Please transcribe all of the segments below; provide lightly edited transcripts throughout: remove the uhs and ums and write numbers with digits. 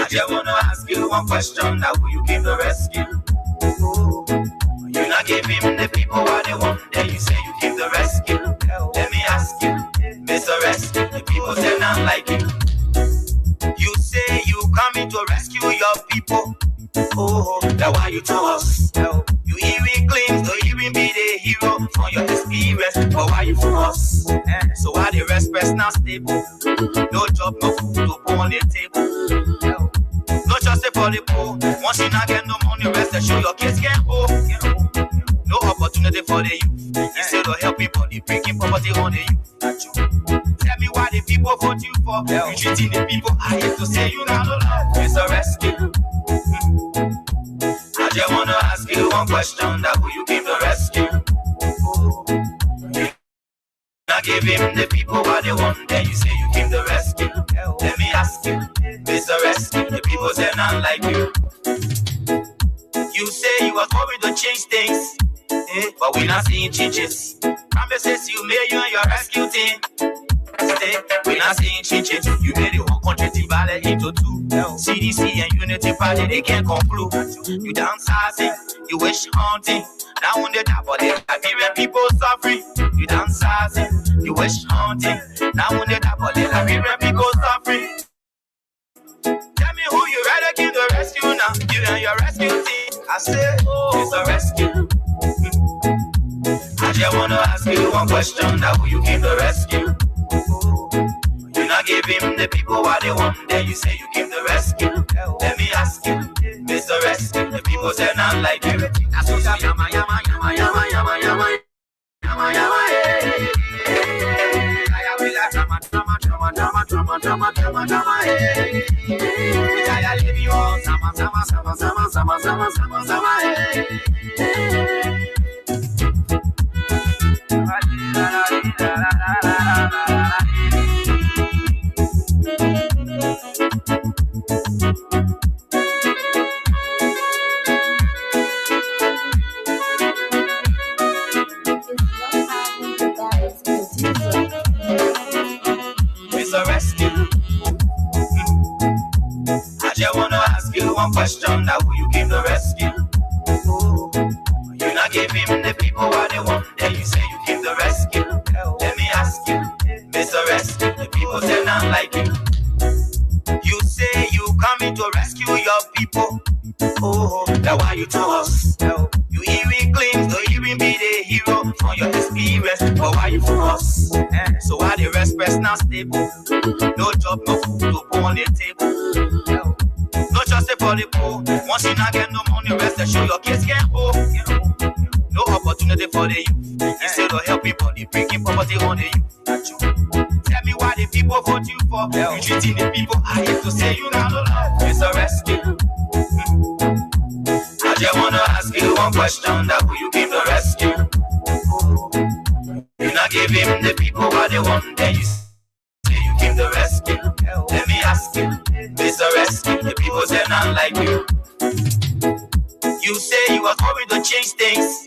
just wanna ask you one question. Now will you give the rescue? You not give him the people what they want. Then you say you give the rescue. Let me ask you, Mr. Rescue. The people say not like you. You say you coming to rescue your people. Oh, that's why you told us. You even claim to even be the hero from your experience. But why you for us? So why the respect not stable? No job, no food to put on the table. No trust for the poor. Once you not get no money, rest and show your kids can hold. No opportunity for the youth. Instead of helping body, breaking poverty on the youth. Tell me why the people vote you for. You treating the people, I hate to say you not love. It's a rescue. I just wanna ask you one question. That will you give the rescue? Not give him the people what they want. Then you say you give the rescue. Let me ask you, Mr. Rescue. The people say not like you. You say you are going to change things, but we not seeing changes. Promises you made you and your rescue team. We not seeing changes. You made the whole country divided into two. CDC and Unity Party, they can't conclude. You downsizing, you wish hunting. Now on the top of the Liberian people suffering. You downsizing, you wish hunting. Now on the top of the Liberian people suffering. Tell me who you rather give the rescue now. You and your rescue team. I say, oh, it's a rescue. I just wanna ask you one question. Now will you give the rescue? You not give him the people what they want. Then you say you give the rescue. Let me ask you, Mr. Rescue. The people say not like you. That's what I'm yama yama yama yama yama yama yama yama. I will have drama drama drama drama drama drama drama drama. I leave you all sama sama sama sama sama sama sama sama. Mr. Rescue. I just wanna ask you one question. Now will you give the rescue? You not give him the people what they want. Then you say you give the rescue. Let me ask you, Mr. Rescue. The people say not like you. You say you coming to rescue your people. Oh, that's why you told us. You even claim to even be the hero from your experience. But why you for us? So why the respect not stable? No job, no food to put on the table. No trust for the poor. Once you not get no money, rest and show your kids can hold. No opportunity for the youth. Instead of helping body, breaking poverty on the youth. Tell me why the people vote you for. You treating the people, I hate to say you not love. It's a rescue. I just wanna ask you one question. That will you give the rescue? You not give him the people what they want. Then you say you give the rescue. Let me ask you, Mr. Rescue. The people say not like you. You say you are going to change things,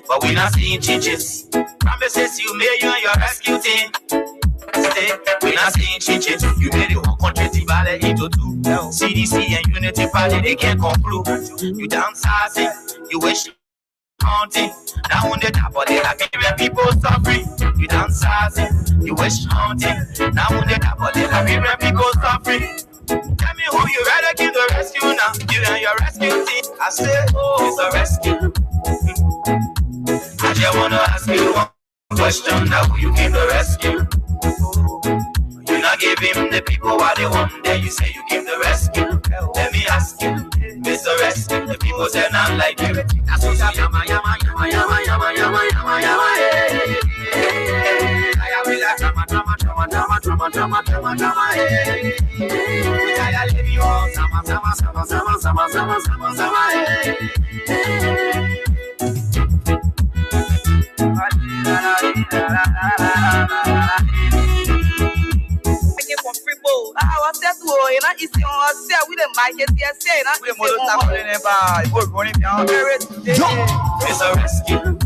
but we not seeing changes. Promises you made you and your rescue team. We not seeing changes. You made the whole country divided into two. CDC and Unity Party, they can't conclude. You downsizing, you wish hunting. Now on the top of the Liberian people suffering. You downsizing, you wish hunting. Now on the top of the Liberian people suffering. Tell me who you rather give the rescue now. You and your rescue team. I say, oh, it's a rescue. I just wanna ask you one question. Now will you give the rescue? You not give him the people what they want. Then you say you give the rescue. Let me ask you, Mr. Rescue. The people say not like you. That's what I'm yama yama yama yama yama yama yama yama. I will have drama drama drama drama drama drama drama drama. I leave you all sama sama sama sama sama sama sama sama. It's a rescue.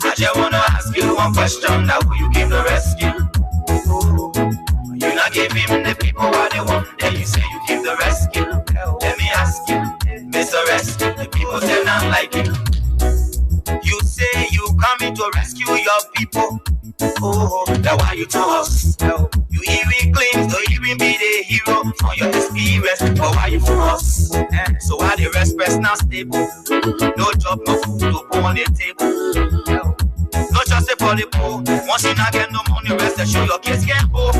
I just wanna ask you one question. Now who you came to rescue? You not give him the people what they want. Then you say you came to rescue. Let me ask you, Mr. Rescue, the people say not like you. You say you coming to rescue your people. Oh, that's why you to us. You even claim to even be the hero for your experience. But why you for us? So why the rest not stable? No job, no food, no put on the table. No just for the poor. Once you not get no money, rest and show your kids can go.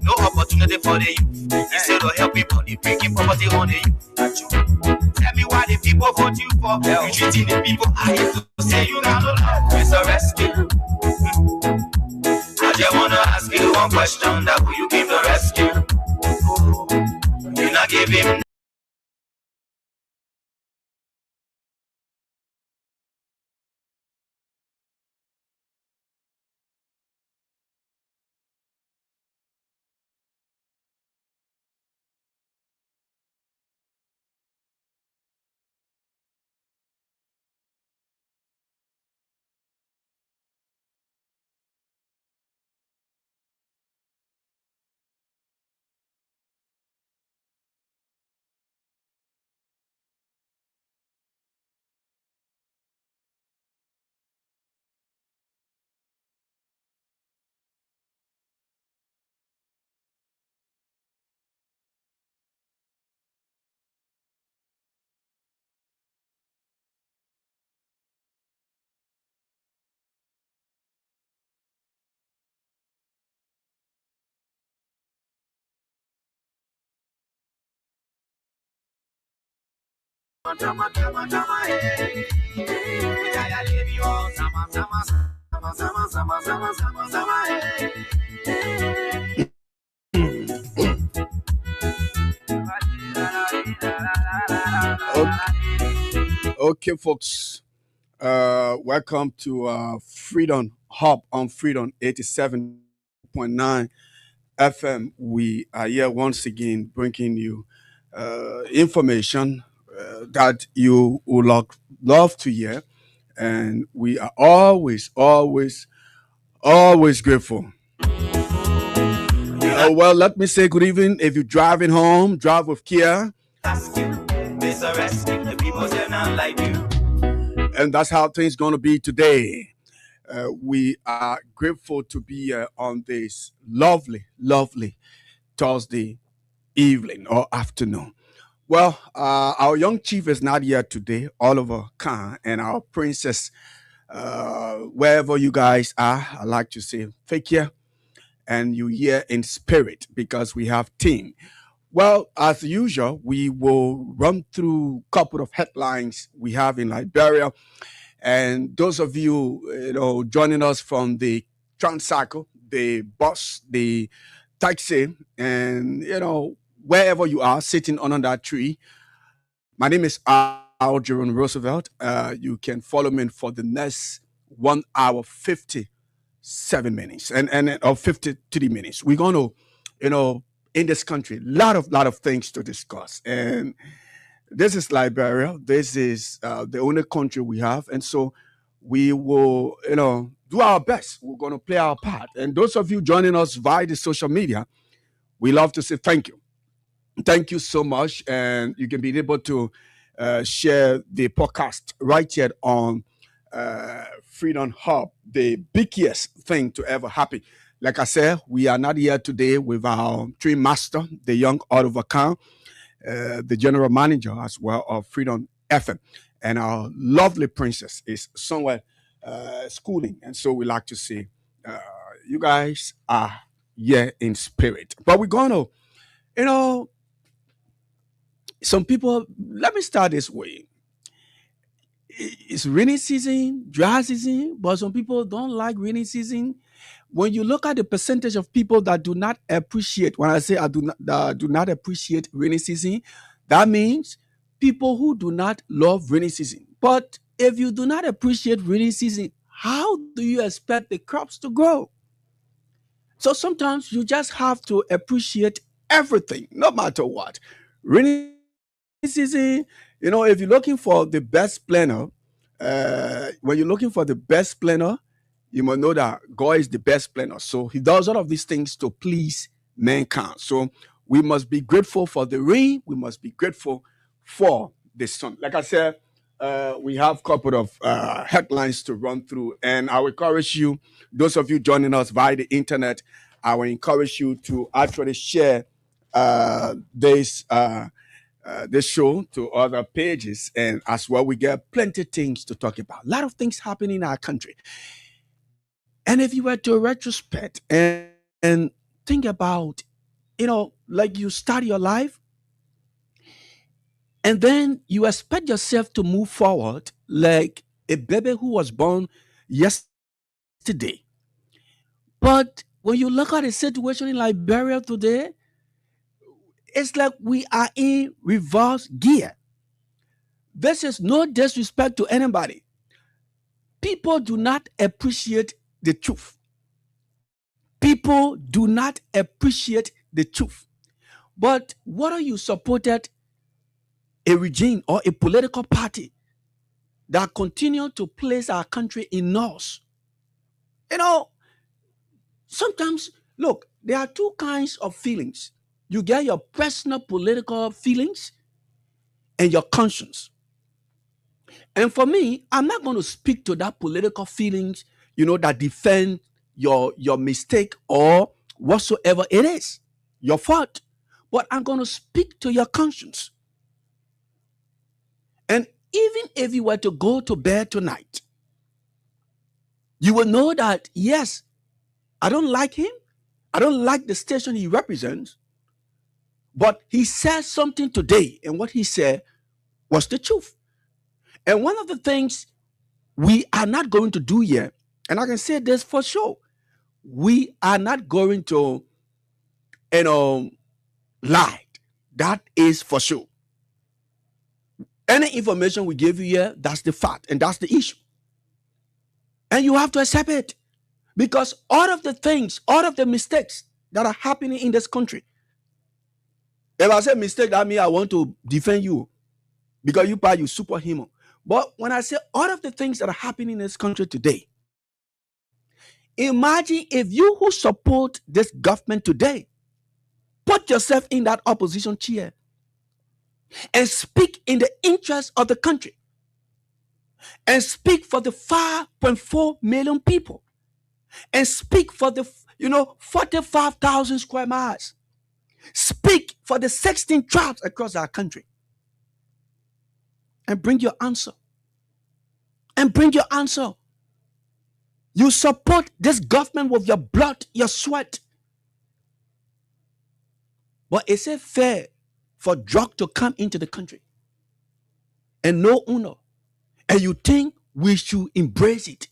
No opportunity for the youth. Instead of helping body, breaking property on the youth. Tell me why the people vote you for. You treating the people I hate to say you not love. Mr. Rescue. I just wanna ask you one question. That who you came to rescue? You not give him. Okay, folks. Welcome to Freedom Hub on Freedom 87.9 FM. We are here once again bringing you information that you would love to hear. And we are always grateful. Well, let me say good evening. If you're driving home, drive with care. Ask you, Mr. Rescue, the people say not like you. And that's how things going to be today. We are grateful to be on this lovely Thursday evening or afternoon. Well, our young chief is not here today, Oliver Khan, and our princess, wherever you guys are, I like to say, fake here, and you here in spirit because we have team. Well, as usual, we will run through a couple of headlines we have in Liberia. And those of you, joining us from the Transcycle, the bus, the taxi, and wherever you are sitting under that tree. My name is Algernon Roosevelt. You can follow me for the next 1 hour 57 minutes and or 53 minutes. We're gonna, in this country, lot of things to discuss. And this is Liberia. This is the only country we have, and so we will, do our best. We're going to play our part. And those of you joining us via the social media, we love to say thank you. Thank you so much, and you can be able to share the podcast right here on Freedom Hub, the biggest thing to ever happen. Like I said, we are not here today with our dream master, the young Oliver Khan, the general manager as well of Freedom FM. And our lovely princess is somewhere schooling. And so we like to say, you guys are here in spirit. But we're going to, you know, some people, let me start this way. It's rainy season, dry season, but some people don't like rainy season. When you look at the percentage of people that do not appreciate, when I say I do not appreciate rainy season, that means people who do not love rainy season. But if you do not appreciate rainy season, how do you expect the crops to grow? So sometimes you just have to appreciate everything, no matter what. Rainy season, if you're looking for the best planner, when you're looking for the best planner, you must know that God is the best planner. So he does all of these things to please mankind. So we must be grateful for the rain. We must be grateful for the sun. Like I said, we have a couple of headlines to run through, and I will encourage you, those of you joining us via the internet, I will encourage you to actually share this show to other pages, and as well we get plenty of things to talk about, a lot of things happening in our country. And if you were to retrospect and think about, like you start your life and then you expect yourself to move forward like a baby who was born yesterday. But when you look at the situation in Liberia today, it's like we are in reverse gear. This is no disrespect to anybody. People do not appreciate the truth. People do not appreciate the truth. But whether you supported a regime or a political party that continue to place our country in loss, sometimes, look, there are two kinds of feelings. You get your personal political feelings and your conscience. And for me, I'm not going to speak to that political feelings, that defend your mistake or whatsoever it is, your fault. But I'm going to speak to your conscience. And even if you were to go to bed tonight, you will know that, yes, I don't like him. I don't like the station he represents. But he said something today, and what he said was the truth. And one of the things we are not going to do here, and I can say this for sure, we are not going to, lie. That is for sure. Any information we give you here, that's the fact, and that's the issue. And you have to accept it. Because all of the things, all of the mistakes that are happening in this country, if I say mistake, that means I want to defend you because you superhuman. But when I say all of the things that are happening in this country today, imagine if you who support this government today put yourself in that opposition chair and speak in the interest of the country and speak for the 5.4 million people and speak for the 45,000 square miles. Speak for the 16 tribes across our country and bring your answer. And bring your answer. You support this government with your blood, your sweat. But is it fair for drug to come into the country and no owner? And you think we should embrace it?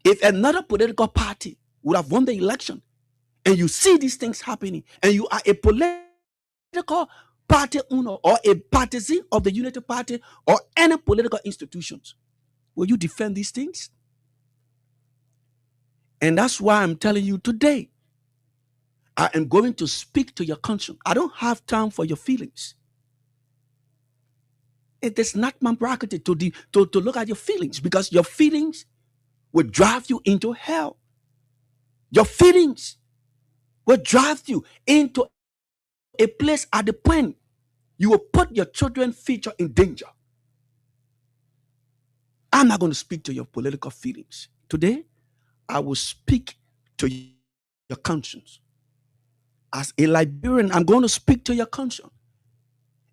If another political party would have won the election and you see these things happening and you are a political party owner or a partisan of the Unity Party or any political institutions, will you defend these things? And that's why I'm telling you today, I am going to speak to your conscience. I don't have time for your feelings. It is not my prerogative to look at your feelings, because your feelings will drive you into hell. Your feelings will drive you into a place at the point you will put your children's future in danger. I'm not going to speak to your political feelings. Today, I will speak to your conscience. As a Liberian, I'm going to speak to your conscience.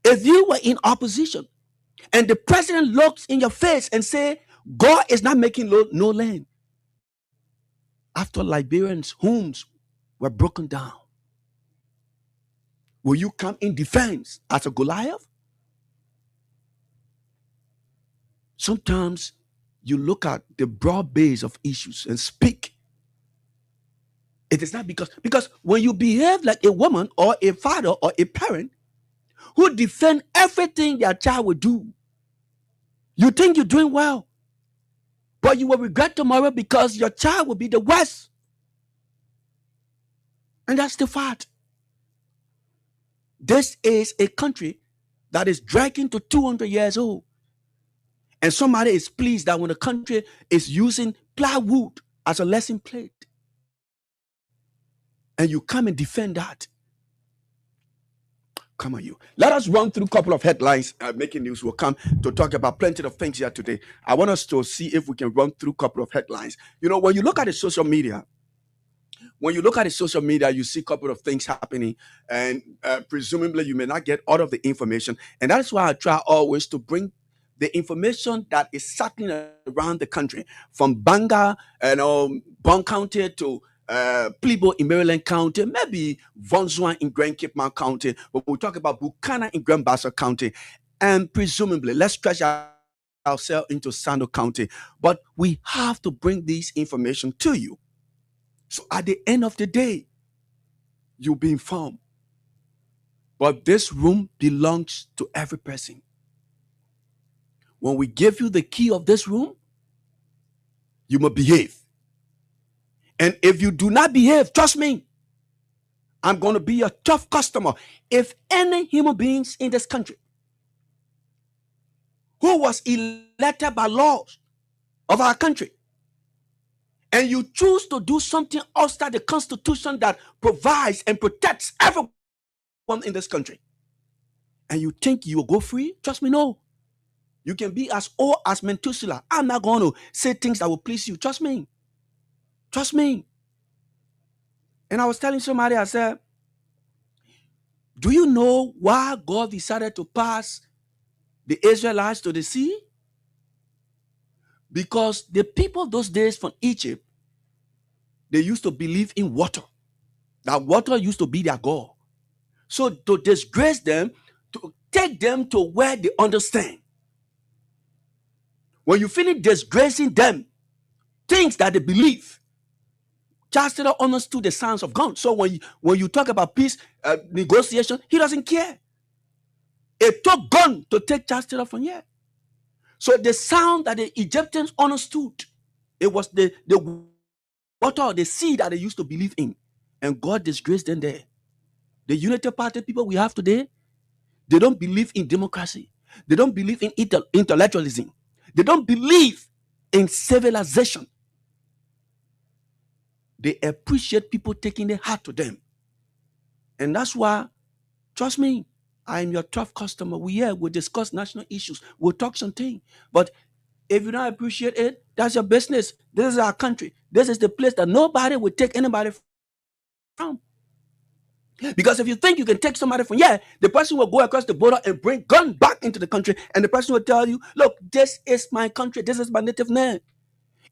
If you were in opposition and the president looks in your face and say, God is not making no land, after Liberians' homes were broken down, will you come in defense as a Goliath? Sometimes you look at the broad base of issues and speak. It is not because when you behave like a woman or a father or a parent who defend everything their child will do, you think you're doing well, but you will regret tomorrow because your child will be the worst. And that's the fact. This is a country that is dragging to 200 years old. And somebody is pleased that when the country is using plywood as a lesson plate, and you come and defend that. Come on, you. Let us run through a couple of headlines. Making news will come to talk about plenty of things here today. I want us to see if we can run through a couple of headlines. You know, when you look at the social media, you see a couple of things happening, and presumably you may not get all of the information. And that is why I try always to bring the information that is circling around the country, from Banga and Bond County to Plibo in Maryland County, maybe Von Zwan in Grand Cape Mount County, but we'll talk about Buchanan in Grand Bassa County, and presumably let's stretch ourselves into Sando County. But we have to bring this information to you. So at the end of the day, you'll be informed. But this room belongs to every person. When we give you the key of this room, you must behave. And if you do not behave, trust me, I'm going to be a tough customer. If any human beings in this country who was elected by laws of our country, and you choose to do something outside the Constitution that provides and protects everyone in this country, and you think you will go free, trust me, no. You can be as old as Methuselah. I'm not going to say things that will please you. Trust me. Trust me. And I was telling somebody, I said, do you know why God decided to pass the Israelites to the sea? Because the people those days from Egypt, they used to believe in water. That water used to be their God. So to disgrace them, to take them to where they understand. When you finish disgracing them, things that they believe, Charles Taylor understood the sounds of guns. So when you talk about peace negotiation, he doesn't care. It took gun to take Charles Taylor from here. So the sound that the Egyptians understood, it was the water, the sea that they used to believe in. And God disgraced them there. The Unity Party people we have today, they don't believe in democracy. They don't believe in intellectualism. They don't believe in civilization. They appreciate people taking their heart to them. And that's why, trust me, I am your tough customer. We'll discuss national issues. We'll talk something. But if you don't appreciate it, that's your business. This is our country. This is the place that nobody will take anybody from. Because if you think you can take somebody from here, the person will go across the border and bring gun back into the country, and the person will tell you, look, this is my country, this is my native land.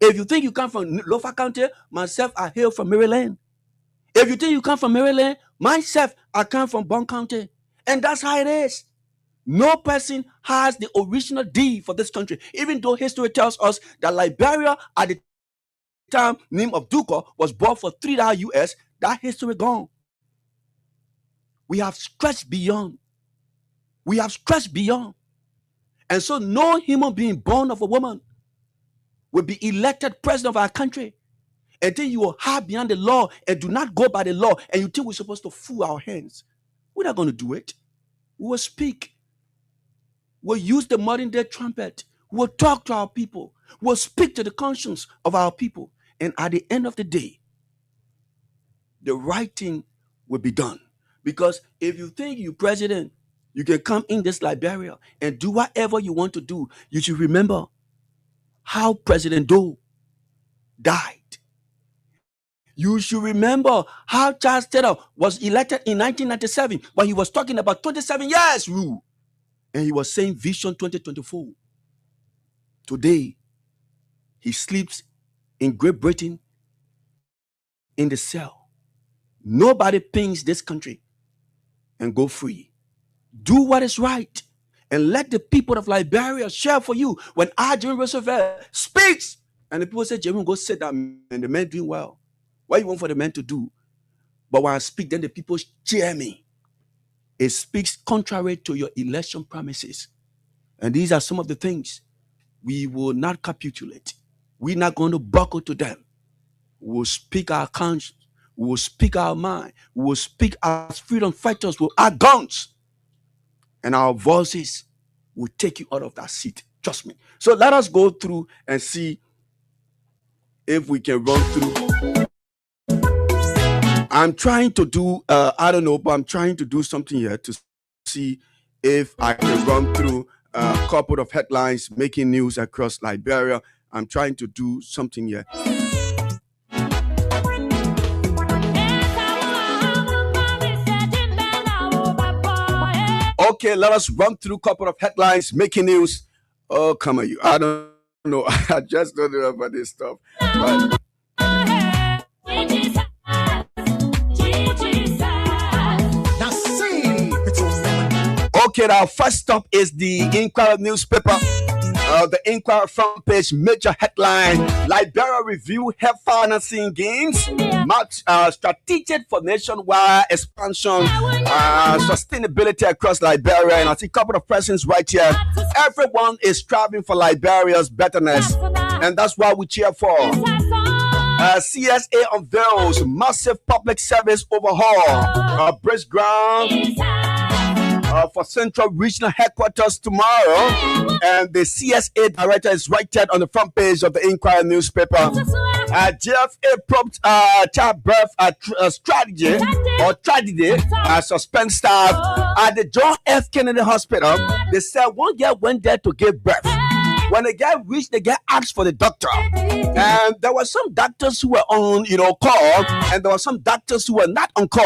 If you think you come from Lofa County, myself, I hail from Maryland. If you think you come from Maryland, myself, I come from Bond County. And that's how it is. No person has the original deed for this country, even though history tells us that Liberia at the time name of Duco was bought for $3 US. That history gone. We have stretched beyond. We have stretched beyond. And so no human being born of a woman will be elected president of our country until you will hide behind the law and do not go by the law, and you think we're supposed to fool our hands. We're not going to do it. We will speak. We'll use the modern day trumpet. We'll talk to our people. We'll speak to the conscience of our people. And at the end of the day, the right thing will be done. Because if you think you president, you can come in this Liberia and do whatever you want to do, you should remember how President Doe died. You should remember how Charles Taylor was elected in 1997, but he was talking about 27 years rule. And he was saying Vision 2024. Today, he sleeps in Great Britain in the cell. Nobody pings this country and go free. Do what is right and let the people of Liberia share for you. When Adrian Roosevelt speaks and the people say, Jerome, go sit down, and the men doing well. What you want for the men to do? But when I speak, then the people cheer me. It speaks contrary to your election promises. And these are some of the things we will not capitulate. We're not going to buckle to them. We will speak our conscience. We will speak our mind. We will speak as freedom fighters with our guns. And our voices will take you out of that seat. Trust me. So let us go through and see if we can run through. I'm trying to do, I don't know, but I'm trying to do something here to see if I can run through a couple of headlines making news across Liberia. I'm trying to do something here. Okay, let us run through a couple of headlines making news. Oh, come on, you. I don't know. I just don't know about this stuff. But okay, now first stop is the Inquirer newspaper. The Inquirer front page major headline: Liberia review help financing gains, much strategic for nationwide expansion, sustainability across Liberia. And I see a couple of persons right here. Everyone is striving for Liberia's betterness, and that's why we cheer for. CSA unveils massive public service overhaul. Bridge ground for Central Regional Headquarters tomorrow. And the CSA director is right there on the front page of the Inquirer newspaper. JFA probed childbirth strategy or tragedy, suspend staff at the John F. Kennedy Hospital. They said one girl went there to give birth. When the guy reached, the guy asked for the doctor. And there were some doctors who were on, call, and there were some doctors who were not on call.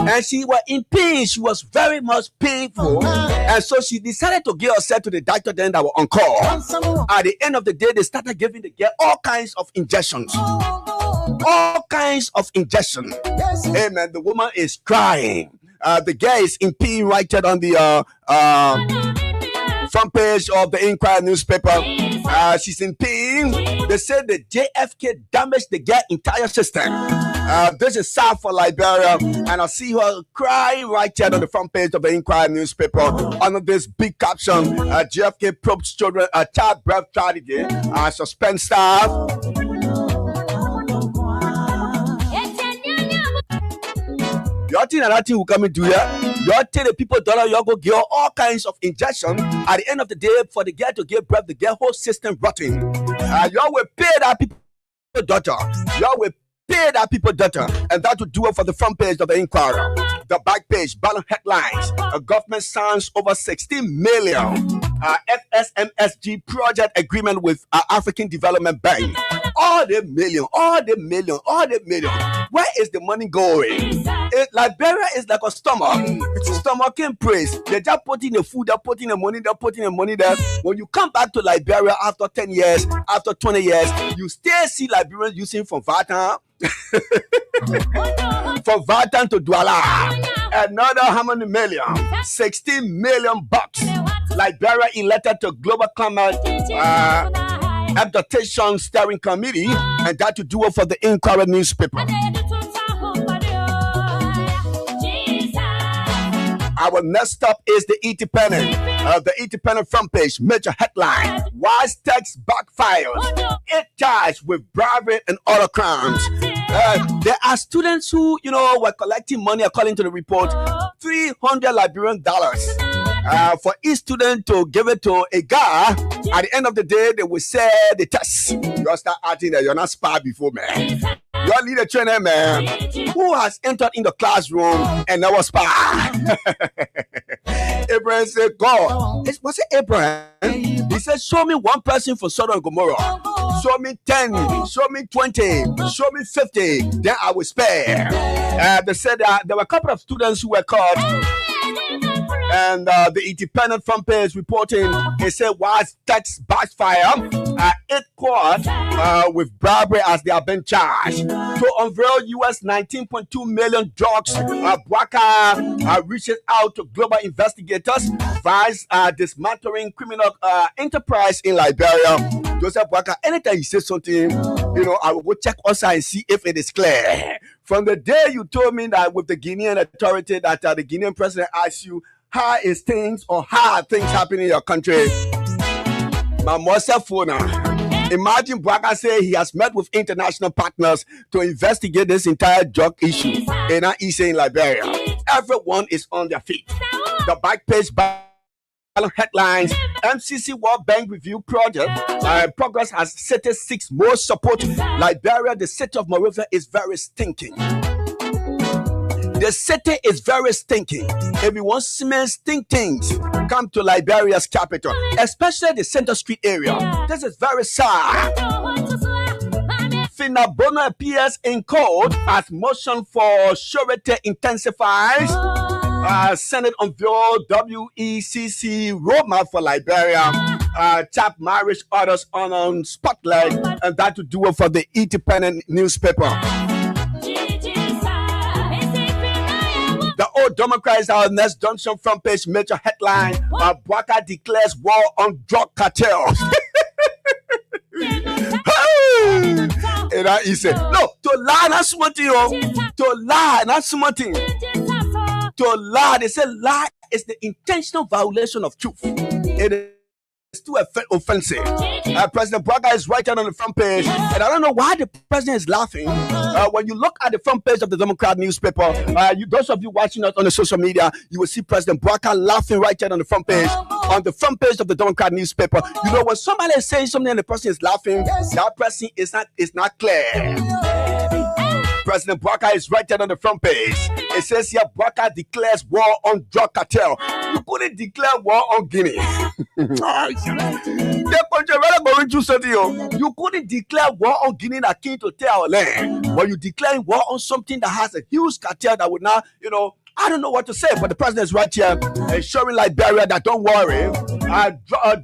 And she was in pain. She was very much painful. And so she decided to give herself to the doctor then that were on call. At the end of the day, they started giving the girl all kinds of injections. All kinds of injections. Hey, man, the woman is crying. The girl is in pain right there on the front page of the Inquirer newspaper. She's in pain. They said the JFK damaged the girl's entire system. This is sad for Liberia, and I see her crying right here on the front page of the Inquirer newspaper under this big caption: JFK probes children childbirth tragedy, suspend staff. You think that thing will come into here? You tell the people dollar, you go give all kinds of injection. At the end of the day, for the girl to give birth, the girl whole system rotting. You will pay that people daughter. You will pay that people daughter, and that will do it for the front page of the Inquirer. The back page, balance headlines: a government signs over 16 million FSMSG project agreement with African Development Bank. All the million. Where is the money going? Liberia is like a stomach in praise. They just put in the food, they're putting the money there. When you come back to Liberia after 10 years, after 20 years, you still see Liberians using from Vatan from Vatan to Douala. Another how many million? 16 million bucks. Liberia elected to Global Climate Adaptation Steering Committee, and that to do it for the Inquirer newspaper. Our next stop is the Independent. The Independent front page, major headline: Wise tax backfires. It charged with bribery and other crimes. There are students who, were collecting money, according to the report, $300 Liberian for each student to give it to a guy. At the end of the day, they will say the test. You start acting that you're not spy before, man. Your leader trainer, man, who has entered in the classroom and never spy. Abraham said, God, was it Abraham? He said, show me one person for Sodom and Gomorrah. Show me 10, show me 20, show me 50, then I will spare. They said there were a couple of students who were caught. And the Independent front page reporting, it said, Wise tax backfire. 8 caught with bribery as they have been charged. To unveil US $19.2 million drugs, Bwaka reaches out to global investigators, advise dismantling criminal enterprise in Liberia. Joseph Bwaka, anytime you say something, I will go check also and see if it is clear. From the day you told me that with the Guinean authority that the Guinean president asked you, how is things or how are things happening in your country? My master phone. Imagine Bwaka say he has met with international partners to investigate this entire drug issue in Liberia. Everyone is on their feet. The back page headlines. MCC World Bank Review Project progress has cited 6 more support. Liberia, the city of Monrovia, is very stinking. The city is very stinking. If you want smell stink things, come to Liberia's capital, especially the Center Street area. This is very sad. Finabona appears in court as motion for surety intensifies. Senate unveiled WECC roadmap for Liberia. Tap marriage orders on spotlight, and that to do it for the Independent newspaper. The Old Democrats are next Johnson front page major headline. Bwaka declares war on drug cartels. And he said, no, to lie, not something. To lie, not something. To lie, they say lie is the intentional violation of truth. It is too offensive. President Bwaka is writing on the front page, and I don't know why the president is laughing. When you look at the front page of the Democrat newspaper, those of you watching us on the social media, you will see President Bwaka laughing right there on the front page. On the front page of the Democrat newspaper, you know, when somebody is saying something and the person is laughing, that person is not clear. President Bwaka is right there on the front page. It says here, Bwaka declares war on drug cartel. You couldn't declare war on Guinea. You couldn't declare war on Guinea that came to tear our land. But you declaring war on something that has a huge cartel that would now, you know, I don't know what to say, but the president is right here showing Liberia that don't worry.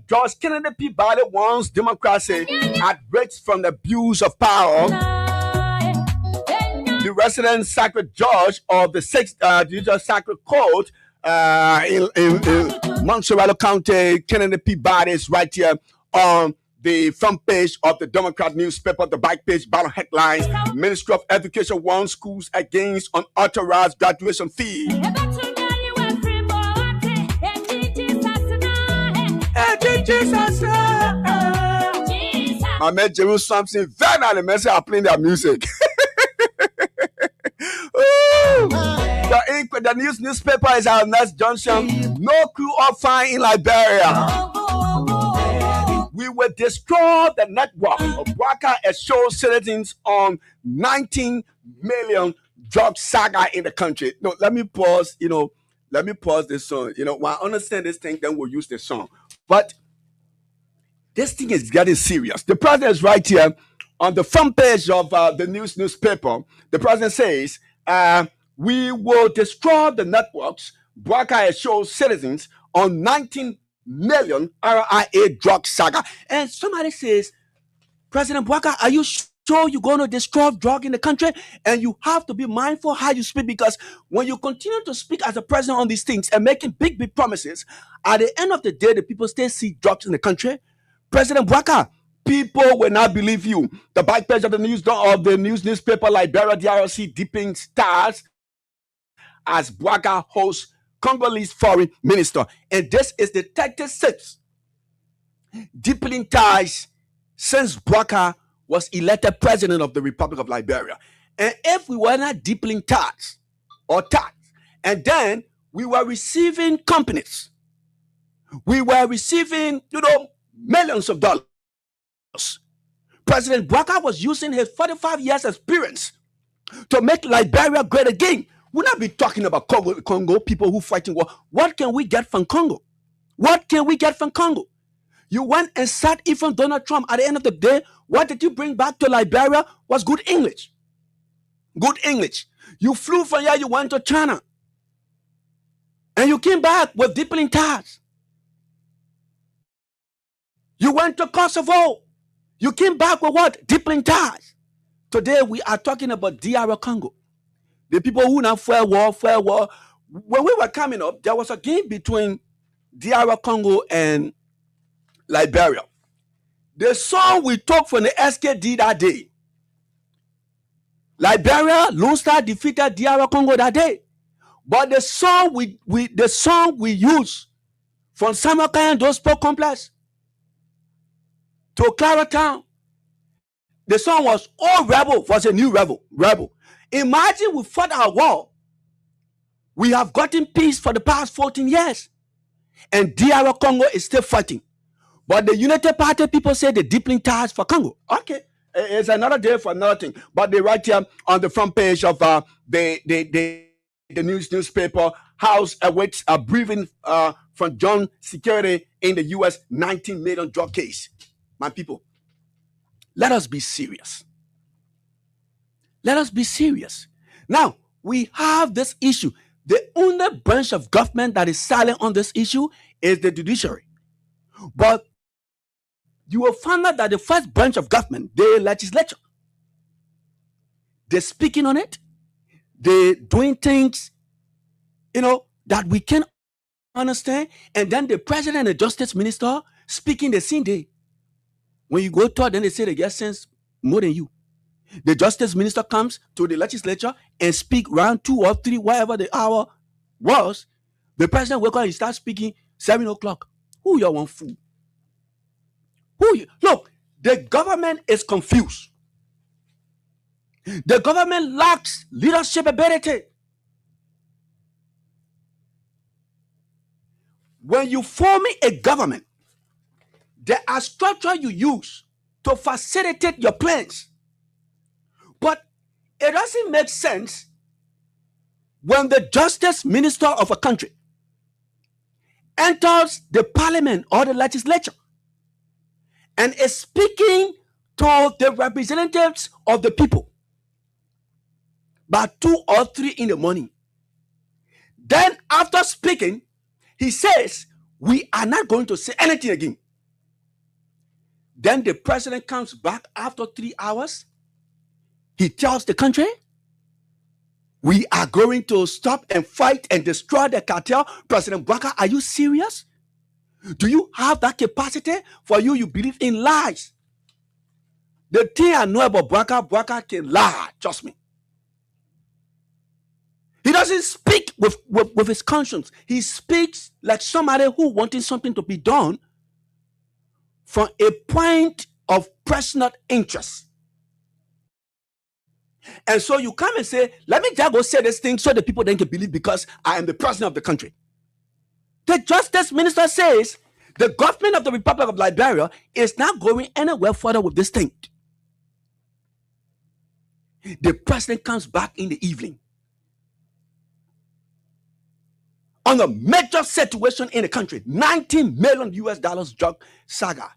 George Kennedy Peabody wants democracy at rates from the abuse of power. The resident sacred judge of the 6th Judicial Sacred Court in Montserrat County, Kennedy Peabody, is right here on the front page of the Democrat newspaper, the back page, bottom headlines. Ministry of Education warns schools against unauthorized graduation fee. I met Jerusalem very nice. Are playing their music. The newspaper is our next junction. No crew or fine in Liberia. We will destroy the network of Bwaka and show citizens on 19 million drug saga in the country. No, let me pause. Let me pause this song. When I understand this thing, then we'll use the song. But this thing is getting serious. The president is right here on the front page of the newspaper. The president says, we will destroy the networks Bwaka assures citizens on 19 million RIA drug saga. And somebody says, President Bwaka, are you sure you're going to destroy drug in the country? And you have to be mindful how you speak, because when you continue to speak as a president on these things and making big promises, at the end of the day, the people still see drugs in the country. President Bwaka, people will not believe you. The back page of the newspaper Liberia DRC deepening stars as Bwaka hosts Congolese foreign minister. And this is the 36th deepening ties since Bwaka was elected president of the Republic of Liberia. And if we were not deepening ties, and then we were receiving companies, we were receiving, millions of dollars. President Bwaka was using his 45 years experience to make Liberia great again. We'll not be talking about Congo, people who fighting war. What can we get from Congo? What can we get from Congo? You went and sat even Donald Trump. At the end of the day, what did you bring back to Liberia was good English. Good English. You flew from here, you went to China. And you came back with deepening ties. You went to Kosovo. You came back with what? Deepening ties. Today we are talking about DR Congo. The people who now fair war. When we were coming up, there was a game between DR Congo and Liberia. The song we took from the SKD that day. Liberia, Lone Star defeated DR Congo that day. But the song we used from Samarkand Gospel Complex to Claratown, the song was all rebel, was a new rebel. Imagine we fought our war. We have gotten peace for the past 14 years. and DR Congo is still fighting. But the United Party people say they're deeply tired for Congo. Okay, it's another day for another thing. But they write here on the front page of the newspaper, House awaits a briefing from John Security in the U.S. 19 million drug case. My people, let us be serious. Let us be serious. Now, we have this issue. The only branch of government that is silent on this issue is the judiciary. But you will find out that the first branch of government, the legislature, they're speaking on it. They're doing things, that we can understand. And then the president and the justice minister speaking the same day. When you go to it, then they say they get sense more than you. The justice minister comes to the legislature and speak round 2 or 3, whatever the hour was. The president wake up and start speaking 7 o'clock. Who you want fool? Look, the government is confused. The government lacks leadership ability. When you form a government, there are structures you use to facilitate your plans. But it doesn't make sense when the justice minister of a country enters the parliament or the legislature and is speaking to the representatives of the people by 2 or 3 in the morning. Then after speaking, he says, we are not going to say anything again. Then the president comes back after 3 hours. He tells the country, we are going to stop and fight and destroy the cartel. President Bouaka, are you serious? Do you have that capacity? For you believe in lies. The thing I know about Bouaka can lie, trust me. He doesn't speak with his conscience. He speaks like somebody who wanted something to be done from a point of personal interest. And so you come and say, let me just go say this thing so the people then can believe because I am the president of the country. The justice minister says the government of the Republic of Liberia is not going anywhere further with this thing. The president comes back in the evening on a major situation in the country, $19 million drug saga.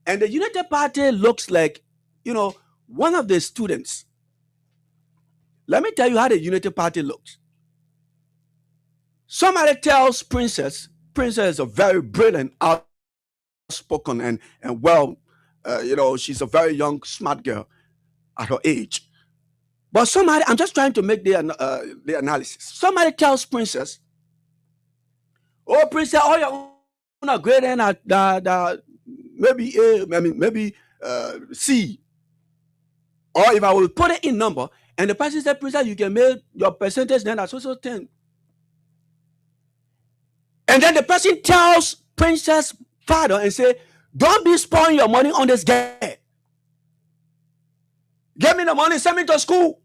And the United Party looks like, one of the students. Let me tell you how the United Party looks. Somebody tells Princess is a very brilliant, outspoken, and well, she's a very young, smart girl at her age. But somebody, I'm just trying to make the analysis. Somebody tells Princess, oh, Princess, oh, you're not great, and maybe A, maybe C. Or if I will put it in number, and the person said, Princess, you can make your percentage then as also 10. And then the person tells Princess' father and say, don't be spoiling your money on this girl. Give me the money, send me to school.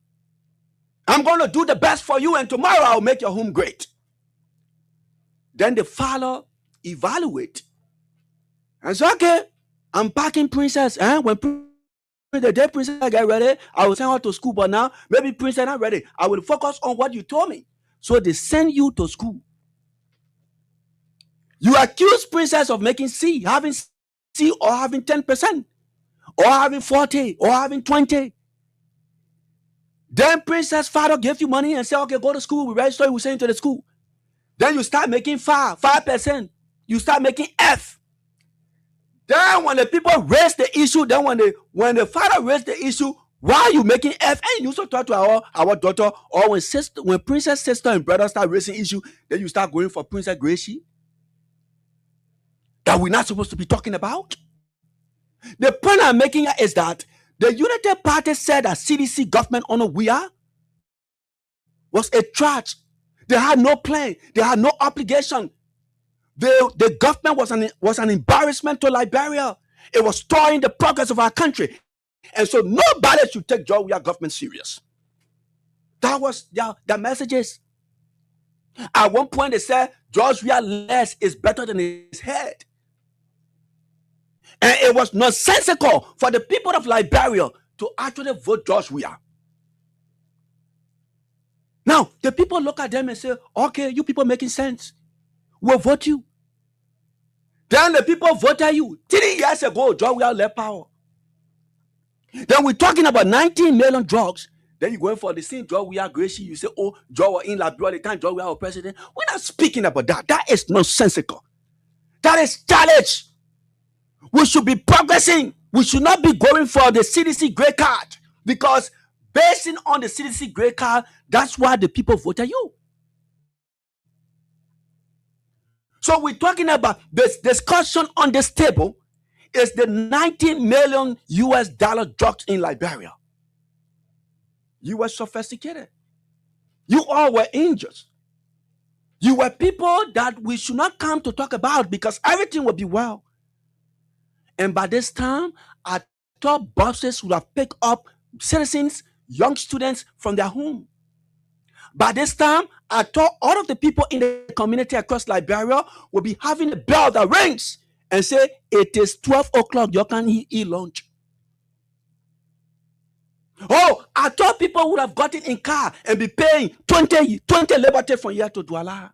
I'm going to do the best for you, and tomorrow I'll make your home great. Then the father evaluate and say, okay, I'm packing Princess. When the day Princess get ready, I will send her to school. But now, maybe Princess not ready. I will focus on what you told me. So they send you to school. You accuse Princess of making C, having C or having 10%, or having 40, or having 20. Then Princess' father gave you money and said, okay, go to school. We register you, we send you to the school. Then you start making 5%. You start making F. Then when the people raise the issue, then when the father raised the issue, why are you making F? And you also talk to our daughter, or when Princess' sister and brother start raising issue, then you start going for Princess Gracie. That we're not supposed to be talking about. The point I'm making is that the United Party said that CDC government on WIA was a trash. They had no plan. They had no obligation. The government was an embarrassment to Liberia. It was destroying the progress of our country. And so nobody should take George Weah government serious. That was the messages. At one point, they said George Weah less is better than his head. And it was nonsensical for the people of Liberia to actually vote George Weah. Now, the people look at them and say, okay, you people making sense. We'll vote you. Then the people voted you. 3 years ago, George Weah left power. Then we're talking about 19 million drugs. Then you're going for the same George Weah Gracie. You say, oh, George was in Liberia the time George Weah was president. We're not speaking about that. That is nonsensical. That is challenge. We should be progressing. We should not be going for the CDC grey card, because based on the CDC grey card, that's why the people voted you. So we're talking about this discussion on this table is the 19 million US dollar drugs in Liberia. You were sophisticated. You all were angels. You were people that we should not come to talk about, because everything will be well. And by this time, I thought buses would have picked up citizens, young students from their home. By this time, I thought all of the people in the community across Liberia will be having a bell that rings and say, it is 12 o'clock, you can eat lunch. Oh, I thought people would have gotten in car and be paying 20 liberty from here to Douala.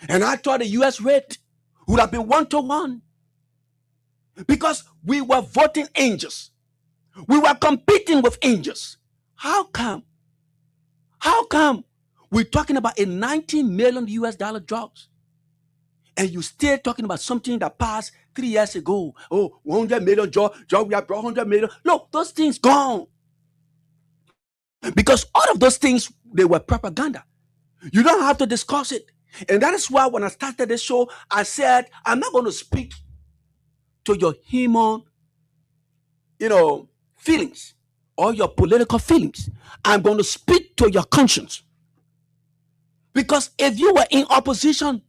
And I thought the US rate would have been 1-to-1. Because we were voting angels. We were competing with angels. How come? How come we're talking about a 19 million US dollar drugs, and you still talking about something that passed 3 years ago? Oh, 100 million George, we have brought 100 million. Look, those things gone. Because all of those things, they were propaganda. You don't have to discuss it. And that is why when I started this show, I said, I'm not going to speak to your human, feelings or your political feelings. I'm going to speak to your conscience. Because if you were in opposition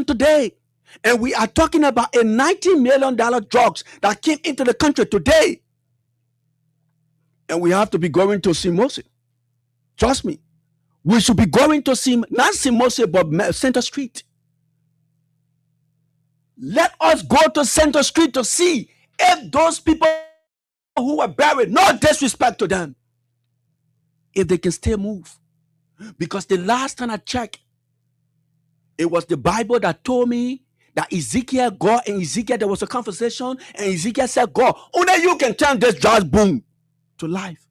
today, and we are talking about a $19 million drugs that came into the country today, and we have to be going to Simosi. Trust me, we should be going to not Simosi, but Center Street. Let us go to Center Street to see if those people who were buried, no disrespect to them, if they can still move. Because the last time I checked, it was the Bible that told me that Ezekiel, God and Ezekiel, there was a conversation, and Ezekiel said, God, only you can turn this dry bone to life.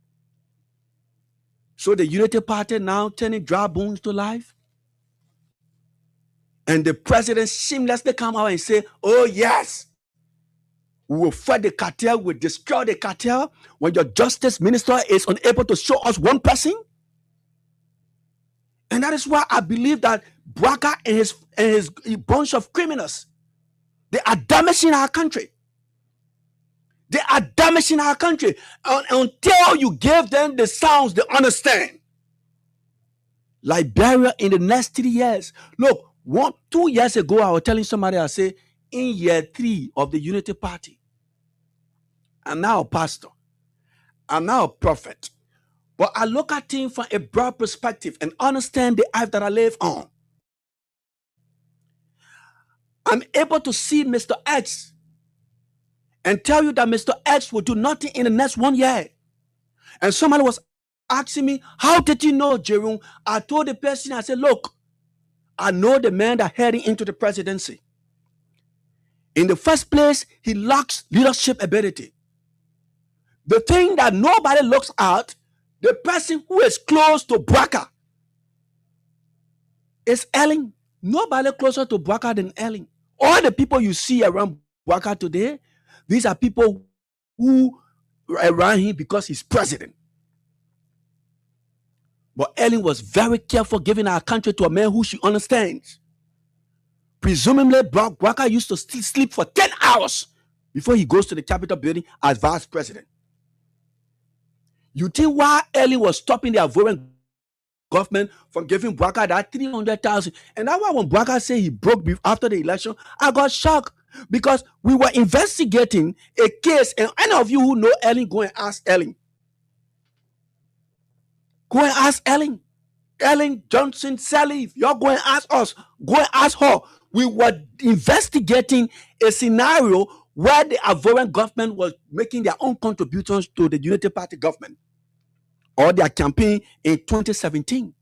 So the Unity Party now turning dry bones to life. And the president shamelessly come out and say, oh yes, we will fight the cartel, we will destroy the cartel, when your justice minister is unable to show us one person. And that is why I believe that Braka and his bunch of criminals, they are damaging our country. They are damaging our country. Until you give them the sounds they understand. Liberia in the next 3 years. Look, 2 years ago, I was telling somebody, I say, in year 3 of the Unity Party, I'm now a pastor. I'm now a prophet. But I look at things from a broad perspective and understand the life that I live on. I'm able to see Mr. X and tell you that Mr. X will do nothing in the next 1 year. And somebody was asking me, how did you know, Jerome? I told the person, I said, look, I know the man that heading into the presidency. In the first place, he lacks leadership ability. The thing that nobody looks at, the person who is close to Braka is Ellen. Nobody closer to Braka than Ellen. All the people you see around Braka today, these are people who are around him because he's president. But Ellen was very careful giving our country to a man who she understands. Presumably, Braka used to sleep for 10 hours before he goes to the Capitol building as vice president. You think why Ellen was stopping the Ivorian government from giving Braka that 300,000? And that's why when Braka said he broke after the election, I got shocked, because we were investigating a case, and any of you who know Ellen, go and ask Ellen. Go and ask Ellen. Ellen Johnson Sirleaf, you're going to ask us, go and ask her. We were investigating a scenario where the Ivorian government was making their own contributions to the Unity Party government or their campaign in 2017.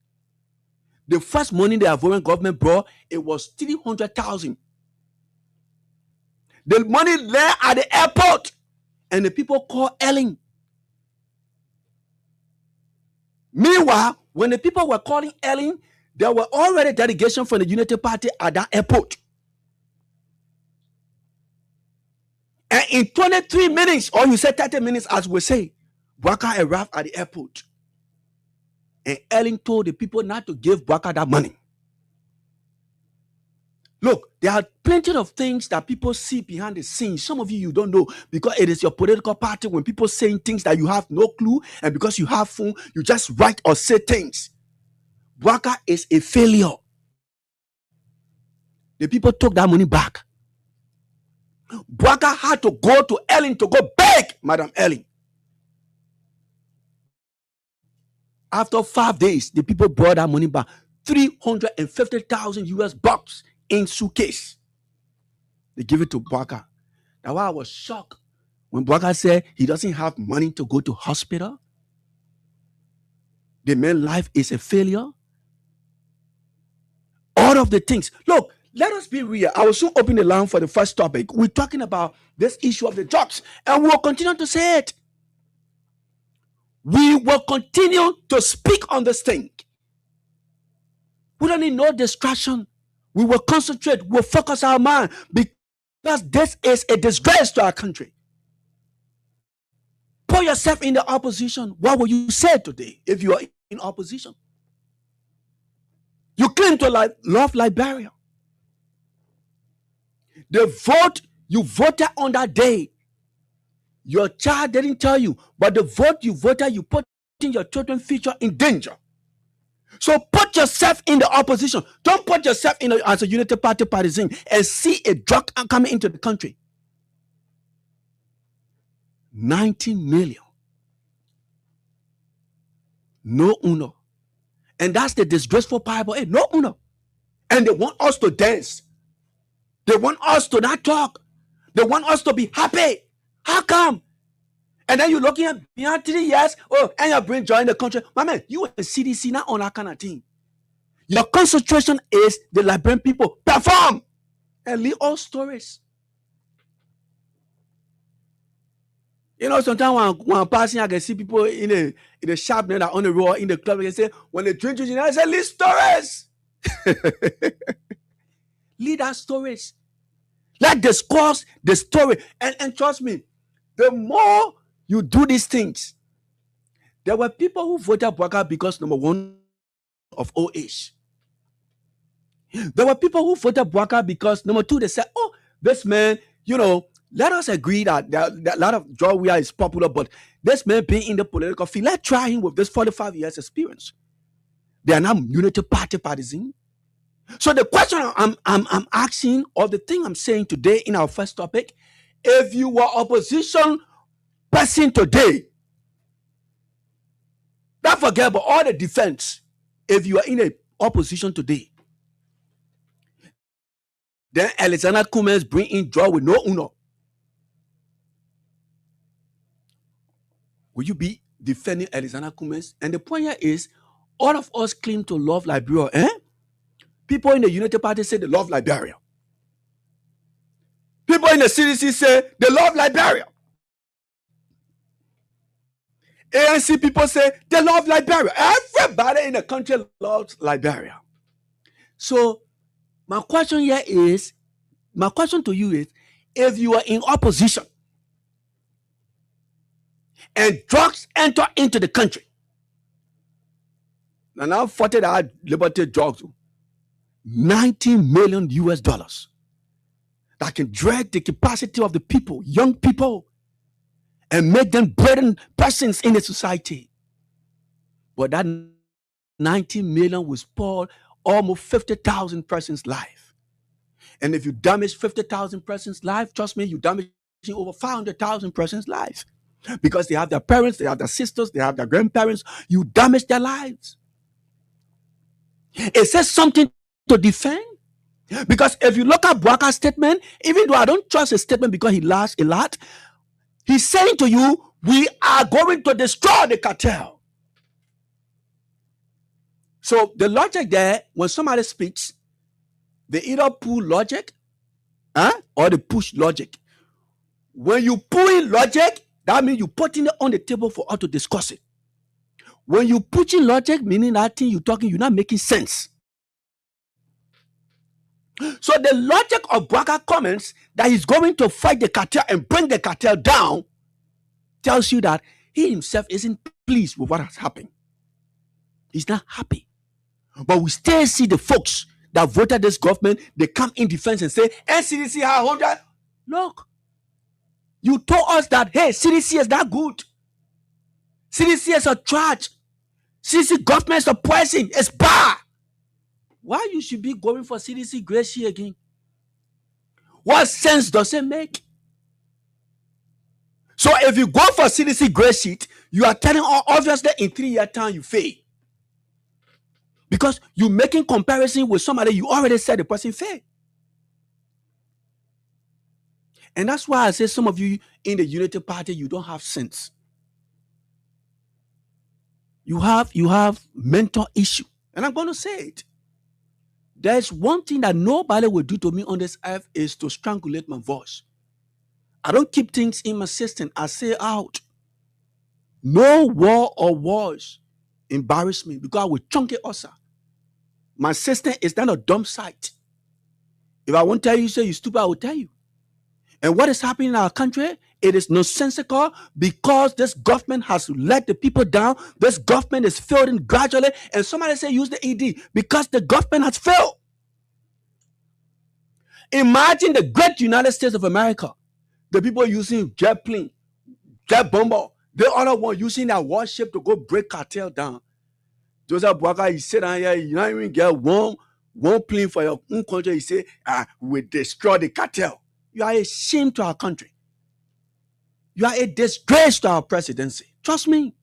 The first money the Ivorian government brought, it was 300,000. The money there at the airport, and the people called Ellen. Meanwhile, when the people were calling Ellen, there were already delegation from the Unity Party at that airport. And in 23 minutes, or you said 30 minutes, as we say, Bouakai arrived at the airport. And Ellen told the people not to give Bouakai that money. Look, there are plenty of things that people see behind the scenes. Some of you don't know because it is your political party. When people saying things that you have no clue, and because you have phone, you just write or say things. Bouakai is a failure. The people took that money back. Bouakai had to go to Ellen to go beg Madam Ellen. After 5 days, the people brought that money back. 350,000 US bucks in suitcase. They give it to Bouakai. That's why I was shocked when Bouakai said he doesn't have money to go to hospital. The man's life is a failure. All of the things. Look, let us be real. I will soon open the line for the first topic. We're talking about this issue of the drugs, and we will continue to say it. We will continue to speak on this thing. We don't need no distraction. We will concentrate. We'll focus our mind because this is a disgrace to our country. Put yourself in the opposition. What will you say today if you are in opposition? You claim to love Liberia. The vote you voted on that day, your child didn't tell you, but the vote you voted, you put in your children's future in danger. So put yourself in the opposition. Don't put yourself in as a Unity Party partisan and see a drug coming into the country. 19 million. No uno. And that's the disgraceful Bible. Hey, no uno. And they want us to dance. They want us to not talk. They want us to be happy. How come? And then you're looking at beyond 3 years, and your brain join the country. My man, you and CDC not on that kind of thing. Your concentration is the Liberian people. Perform and leave all stories. You know, sometimes when I'm passing, I can see people in the shop that are on the road in the club. They say, when they drink, I say, leave stories. Leave that stories. Like discuss the story. And trust me, the more you do these things, there were people who voted Bouakai because, number one, of old age. There were people who voted Bouakai because, number two, they said, oh, this man, you know, let us agree that a lot of George Weah is popular, but this man being in the political field, let's try him with this 45 years experience. They are not Unity Party partisan. So the question I'm asking, or the thing I'm saying today in our first topic, if you were opposition person today, don't forget about all the defense. If you are in a opposition today, then Alexander Cummings bring in draw with no uno. Will you be defending Alexander Cummings? And the point here is, all of us claim to love Liberia. People in the Unity Party say they love Liberia. People in the CDC say they love Liberia. ANC people say they love Liberia. Everybody in the country loves Liberia. So my question to you is, if you are in opposition and drugs enter into the country, and now 40 that liberty drugs, 19 million US dollars that can drag the capacity of the people, young people, and make them burden persons in the society. But that 19 million will spoil almost 50,000 persons' life. And if you damage 50,000 persons' life, trust me, you damage over 500,000 persons' lives. Because they have their parents, they have their sisters, they have their grandparents. You damage their lives. Is there something to defend? Because if you look at Bwaka's statement, even though I don't trust his statement because he laughs a lot, he's saying to you, we are going to destroy the cartel. So the logic there, when somebody speaks, they either pull logic or they push logic. When you pull in logic, that means you putting it on the table for us to discuss it. When you put in logic, meaning that thing you're talking, you're not making sense. So the logic of Bwaka comments that he's going to fight the cartel and bring the cartel down tells you that he himself isn't pleased with what has happened. He's not happy. But we still see the folks that voted this government, they come in defense and say, NCDC have 100. Look, you told us that, hey, CDC is not good. CDC is a trash. CDC government is a poison. It's bad. Why you should be going for CDC grace sheet again? What sense does it make? So if you go for CDC grace sheet, you are telling obviously in 3 year time you fail. Because you're making comparison with somebody you already said the person failed. And that's why I say some of you in the Unity Party, you don't have sense. You have mental issue. And I'm going to say it. There's one thing that nobody will do to me on this earth is to strangulate my voice. I don't keep things in my system. I say out. No word or words embarrass me because I will chunk it also. My system is not a dumb site. If I won't tell you, say you're stupid, I will tell you. And what is happening in our country, it is nonsensical because this government has let the people down. This government is failing gradually. And somebody say use the ED because the government has failed. Imagine the great United States of America. The people using jet plane, jet bomber, the other one using that warship to go break cartel down. Joseph Bwaka, he said down here, you don't even get one plane for your own country. He say, we destroy the cartel. You are a shame to our country. You are a disgrace to our presidency. Trust me.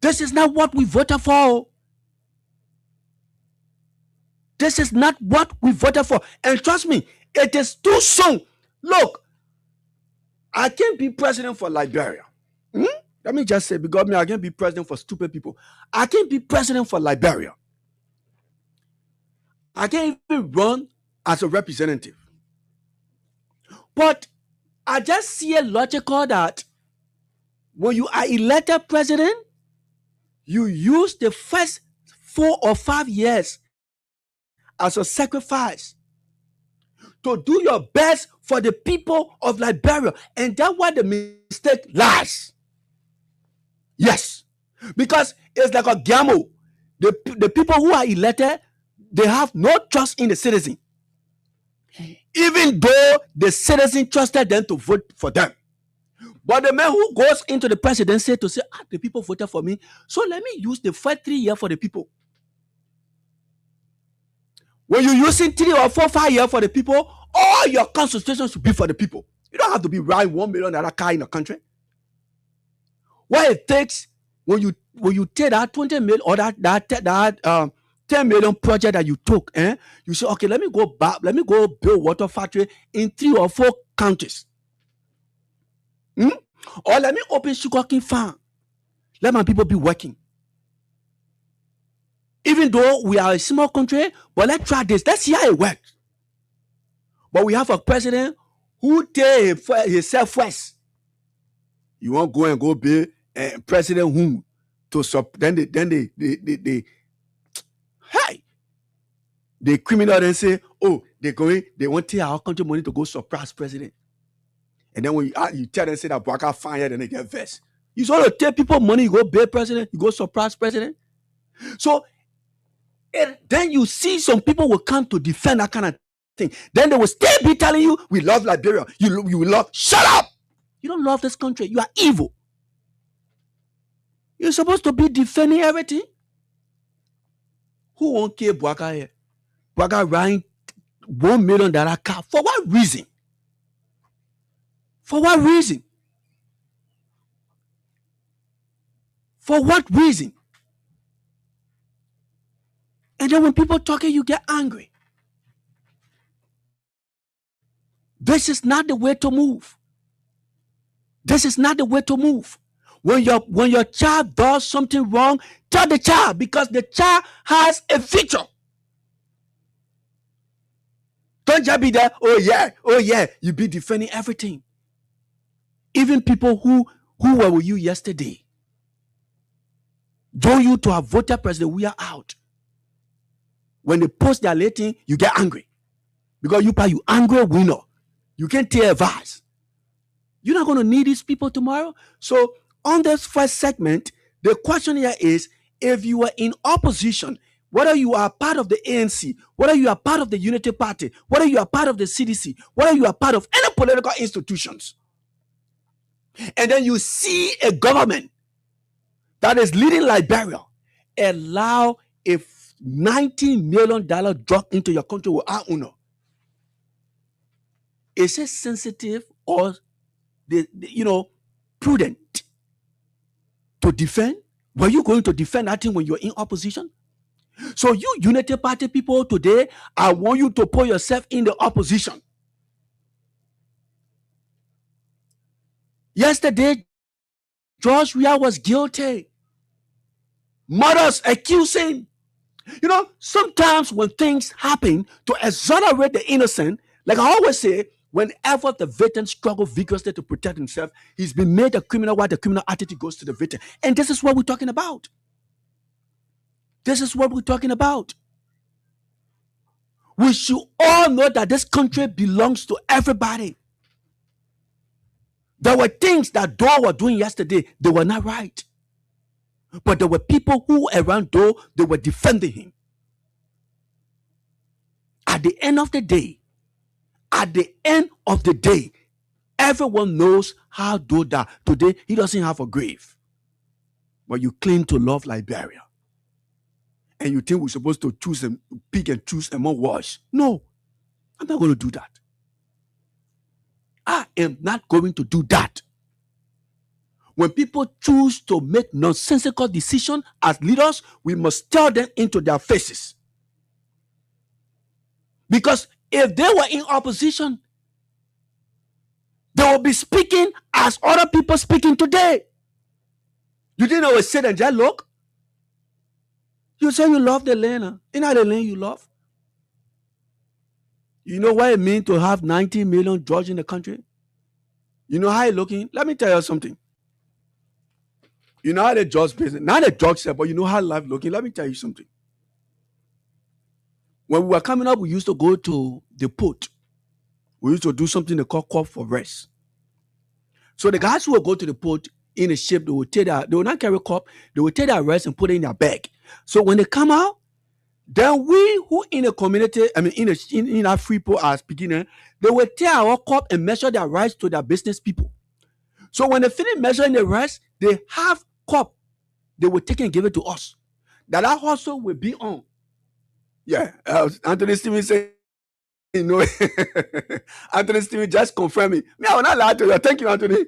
This is not what we voted for. This is not what we voted for. And trust me, it is too soon. Look, I can't be president for Liberia. Let me just say, because I can't be president for stupid people. I can't be president for Liberia. I can't even run as a representative. But I just see a logical that when you are elected president, you use the first 4 or 5 years as a sacrifice to do your best for the people of Liberia. And that's why the mistake lies. Yes. Because it's like a gamble. The people who are elected, they have no trust in the citizen. Even though the citizen trusted them to vote for them. But the man who goes into the presidency to say, the people voted for me, so let me use the first 3 years for the people. When you're using 3 or 4, 5 years for the people, all your concentration should be for the people. You don't have to be riding $1 million car in the country. What it takes when you take that 20 million or that 10 million project that you took, you say, okay, let me go build water factory in 3 or 4 counties. Or let me open sugarcane farm. Let my people be working. Even though we are a small country, but let's try this. Let's see how it works. But we have a president who take himself first. You won't go and go be president whom to then the criminal then say, they want to take our country money to go surprise president. And then when you tell them say that Bwaka fine, then they get vexed. You sort of take people money, you go bail president, you go surprise president. So then you see some people will come to defend that kind of thing. Then they will still be telling you, we love Liberia. You will love. Shut up! You don't love this country. You are evil. You're supposed to be defending everything. Who won't care Bwaka here? Bwaka riding $1 million car. For what reason? For what reason? For what reason? And then when people talking, you get angry. This is not the way to move. This is not the way to move. When your child does something wrong, tell the child, because the child has a future. Don't just be there, oh yeah, you be defending everything. Even people who were with you yesterday, don't you to have voted president, we are out. When they post their rating, you get angry. Because you angry winner. You can't take advice. You're not going to need these people tomorrow. So on this first segment, the question here is, if you are in opposition, whether you are part of the ANC, whether you are part of the Unity Party, whether you are part of the CDC, whether you are part of any political institutions, and then you see a government that is leading Liberia allow a $19 million drop into your country without honor, is it sensitive or prudent to defend? Were you going to defend that thing when you're in opposition? So you Unity Party people today, I want you to put yourself in the opposition. Yesterday, George Weah was guilty. Mothers accusing. Sometimes when things happen to exonerate the innocent, like I always say, whenever the victim struggles vigorously to protect himself, he's been made a criminal while the criminal attitude goes to the victim. And this is what we're talking about. This is what we're talking about. We should all know that this country belongs to everybody. There were things that Doe were doing yesterday, they were not right. But there were people who around Doe, they were defending him. At the end of the day, everyone knows how Doe died. Today, he doesn't have a grave. But you claim to love Liberia. And you think we're supposed to pick and choose among words. No, I'm not going to do that. I am not going to do that. When people choose to make nonsensical decisions as leaders, we must tell them into their faces. Because if they were in opposition, they will be speaking as other people speaking today. You didn't always sit and just look. You say you love the land. It's not the land you love. You know what it means to have 90 million judges in the country? You know how it's looking? Let me tell you something. You know how the judge business, not the judge said, but you know how life looking. Let me tell you something. When we were coming up, we used to go to the port. We used to do something they call call for rest. So the guys who would go to the port in a ship, they will not carry cup, they will take their rest and put it in their bag. So when they come out, then we who in a community, in our free port as beginner, they will take our cup and measure their rice to their business people. So when they finish measuring the rice, they have cup, they will take and give it to us. That hustle will be on. Yeah, Anthony Stevens said, Anthony Stevens just confirmed me. I will not lie to you. Thank you, Anthony.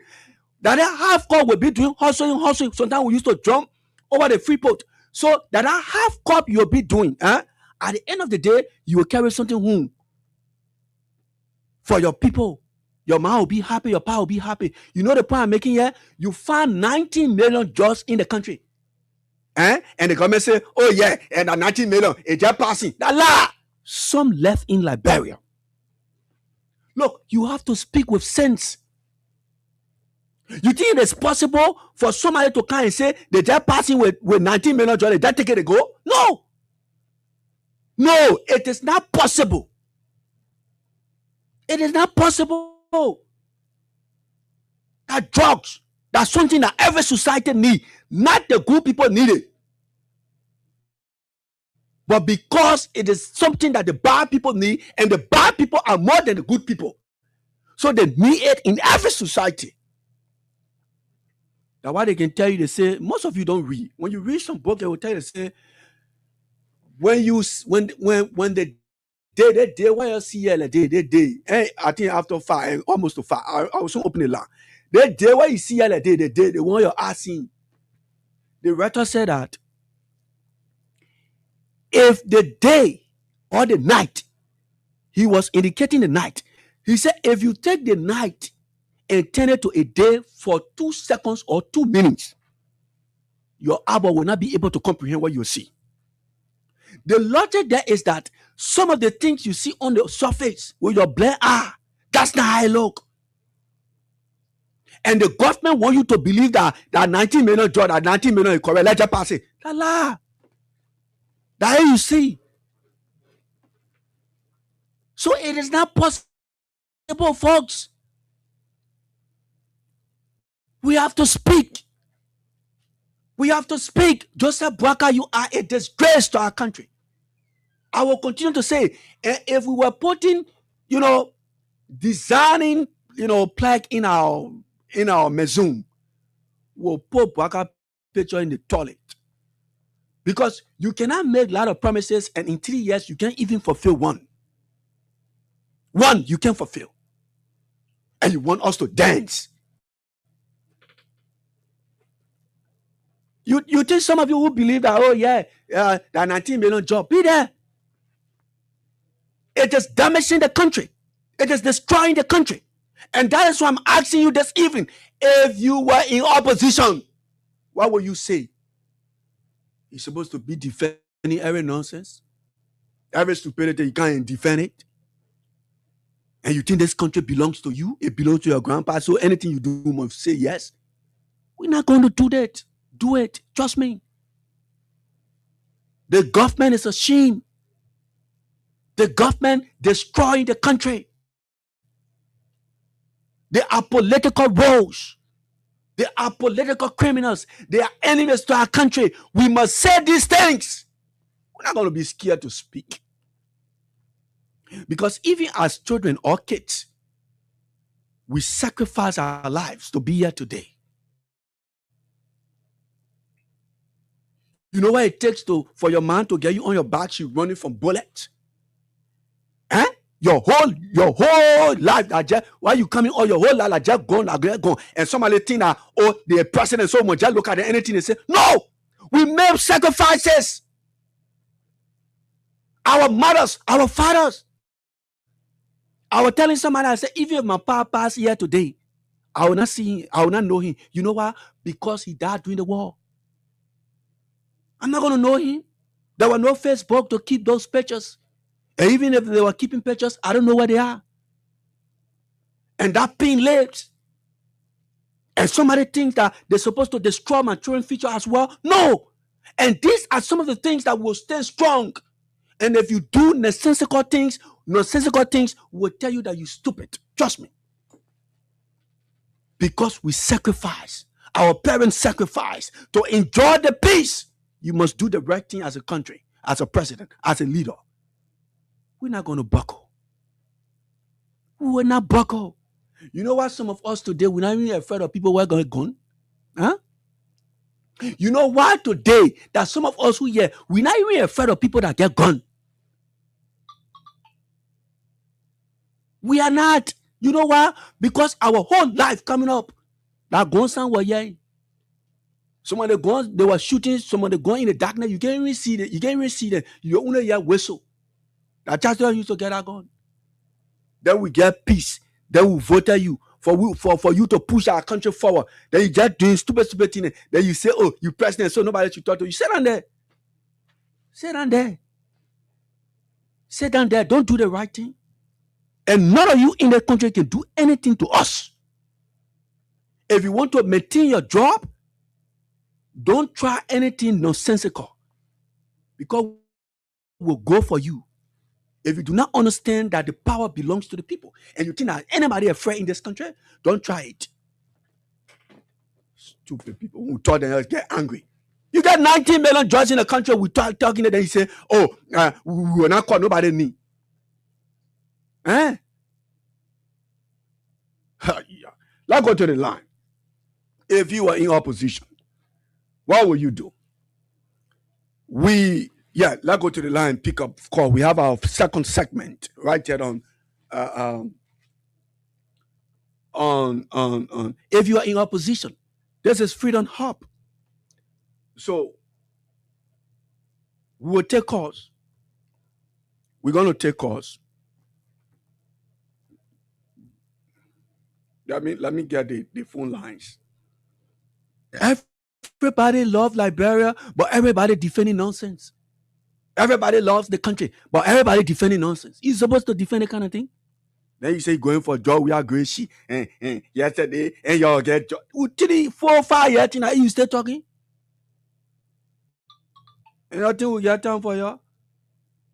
That half cup will be doing hustling. Sometimes we used to jump over the free port. So that half cup you'll be doing, at the end of the day, you will carry something home for your people. Your man will be happy, your pa will be happy. You know the point I'm making here? You found 19 million jobs in the country. And the government say, oh yeah, and that 19 million is just passing. That lie. Some left in Liberia. Look, you have to speak with sense. You think it's possible for somebody to come and say they just passing with 19 million jobs, they take it to go? No, it is not possible. It is not possible. That drugs, that's something that every society needs. Not the good people need it. But because it is something that the bad people need, and the bad people are more than the good people. So they need it in every society. That's why they can tell you, they say, most of you don't read. When you read some book, they will tell you, they say, when the day, why you see here, day, I think after 5, almost to 5, I was opening the line. The day where you see here, the one you're asking. The writer said that if the day or the night, he was indicating the night. He said, if you take the night and turn it to a day for 2 seconds or 2 minutes, your eyeball will not be able to comprehend what you see. The logic there is that some of the things you see on the surface with your blind eye, that's not how it look. And the government want you to believe that 19 million job, that 19 million is correct. Let you pass it. La. That you see. So it is not possible, folks. We have to speak. We have to speak. Joseph Boakai, you are a disgrace to our country. I will continue to say, if we were putting, designing, plaque in our museum, we'll put Boakai picture in the toilet. Because you cannot make a lot of promises and in 3 years you can't even fulfill one. One you can't fulfill. And you want us to dance. You think some of you who believe that, that 19 million job, be there. It is damaging the country. It is destroying the country. And that is why I'm asking you this evening, if you were in opposition, what would you say? You're supposed to be defending every nonsense, every stupidity, you can't defend it. And you think this country belongs to you, it belongs to your grandpa, so anything you do, you must say yes. We're not going to do that. Do it. Trust me. The government is a shame. The government destroying the country. They are political rogues. They are political criminals. They are enemies to our country. We must say these things. We're not going to be scared to speak. Because even as children or kids, we sacrifice our lives to be here today. You know what it takes for your man to get you on your back, you running from bullets? Eh? Your whole life, why you coming all your whole life like just gone. And somebody think that, the president so much, just look at anything and say, no, we made sacrifices. Our mothers, our fathers. I was telling somebody, I said, even if my papa passed here today, I will not see him, I will not know him. You know why? Because he died during the war. I'm not going to know him. There were no Facebook to keep those pictures. And even if they were keeping pictures, I don't know where they are. And that pain lives. And somebody thinks that they're supposed to destroy my children's future as well. No. And these are some of the things that will stay strong. And if you do nonsensical things will tell you that you're stupid. Trust me. Because we sacrifice. Our parents sacrifice to enjoy the peace. You must do the right thing as a country, as a president, as a leader. We're not going to buckle. We will not buckle. You know what? Some of us today, we're not even afraid of people who are going to gun. Huh? You know why today that some of us who here, we're not even afraid of people that get gun. We are not. You know why? Because our whole life coming up, that gun sound were hearing. Some of the guns, they were shooting, some of the guns in the darkness, you can't even see them. You can't even see them. You only hear whistle. That just used to get that gun. Then we get peace. Then we vote you for you to push our country forward. Then you just doing stupid things. Then you say, oh, you president, so nobody should talk to you. Sit down there. Sit down there. Sit down there. Don't do the right thing. And none of you in the country can do anything to us. If you want to maintain your job, don't try anything nonsensical. Because we'll go for you. If you do not understand that the power belongs to the people, and you think that anybody afraid in this country, don't try it. Stupid people who thought they get angry. You got 19 million jobs in the country. We talking to them. You say, "Oh, we will not call nobody need." Eh? Let's go to the line. If you are in opposition, what will you do? Let's go to the line, pick up call. We have our second segment right there on if you are in opposition. This is Freedom Hub. So We will take calls. We're going to take calls. Let me get the phone lines. Everybody loves Liberia, but everybody defending nonsense. Everybody loves the country, but everybody defending nonsense. You're supposed to defend that kind of thing. Then you say going for job, we are great. Yesterday, and y'all get job. 3, 4, 5 years, you still talking? And nothing will get time for y'all.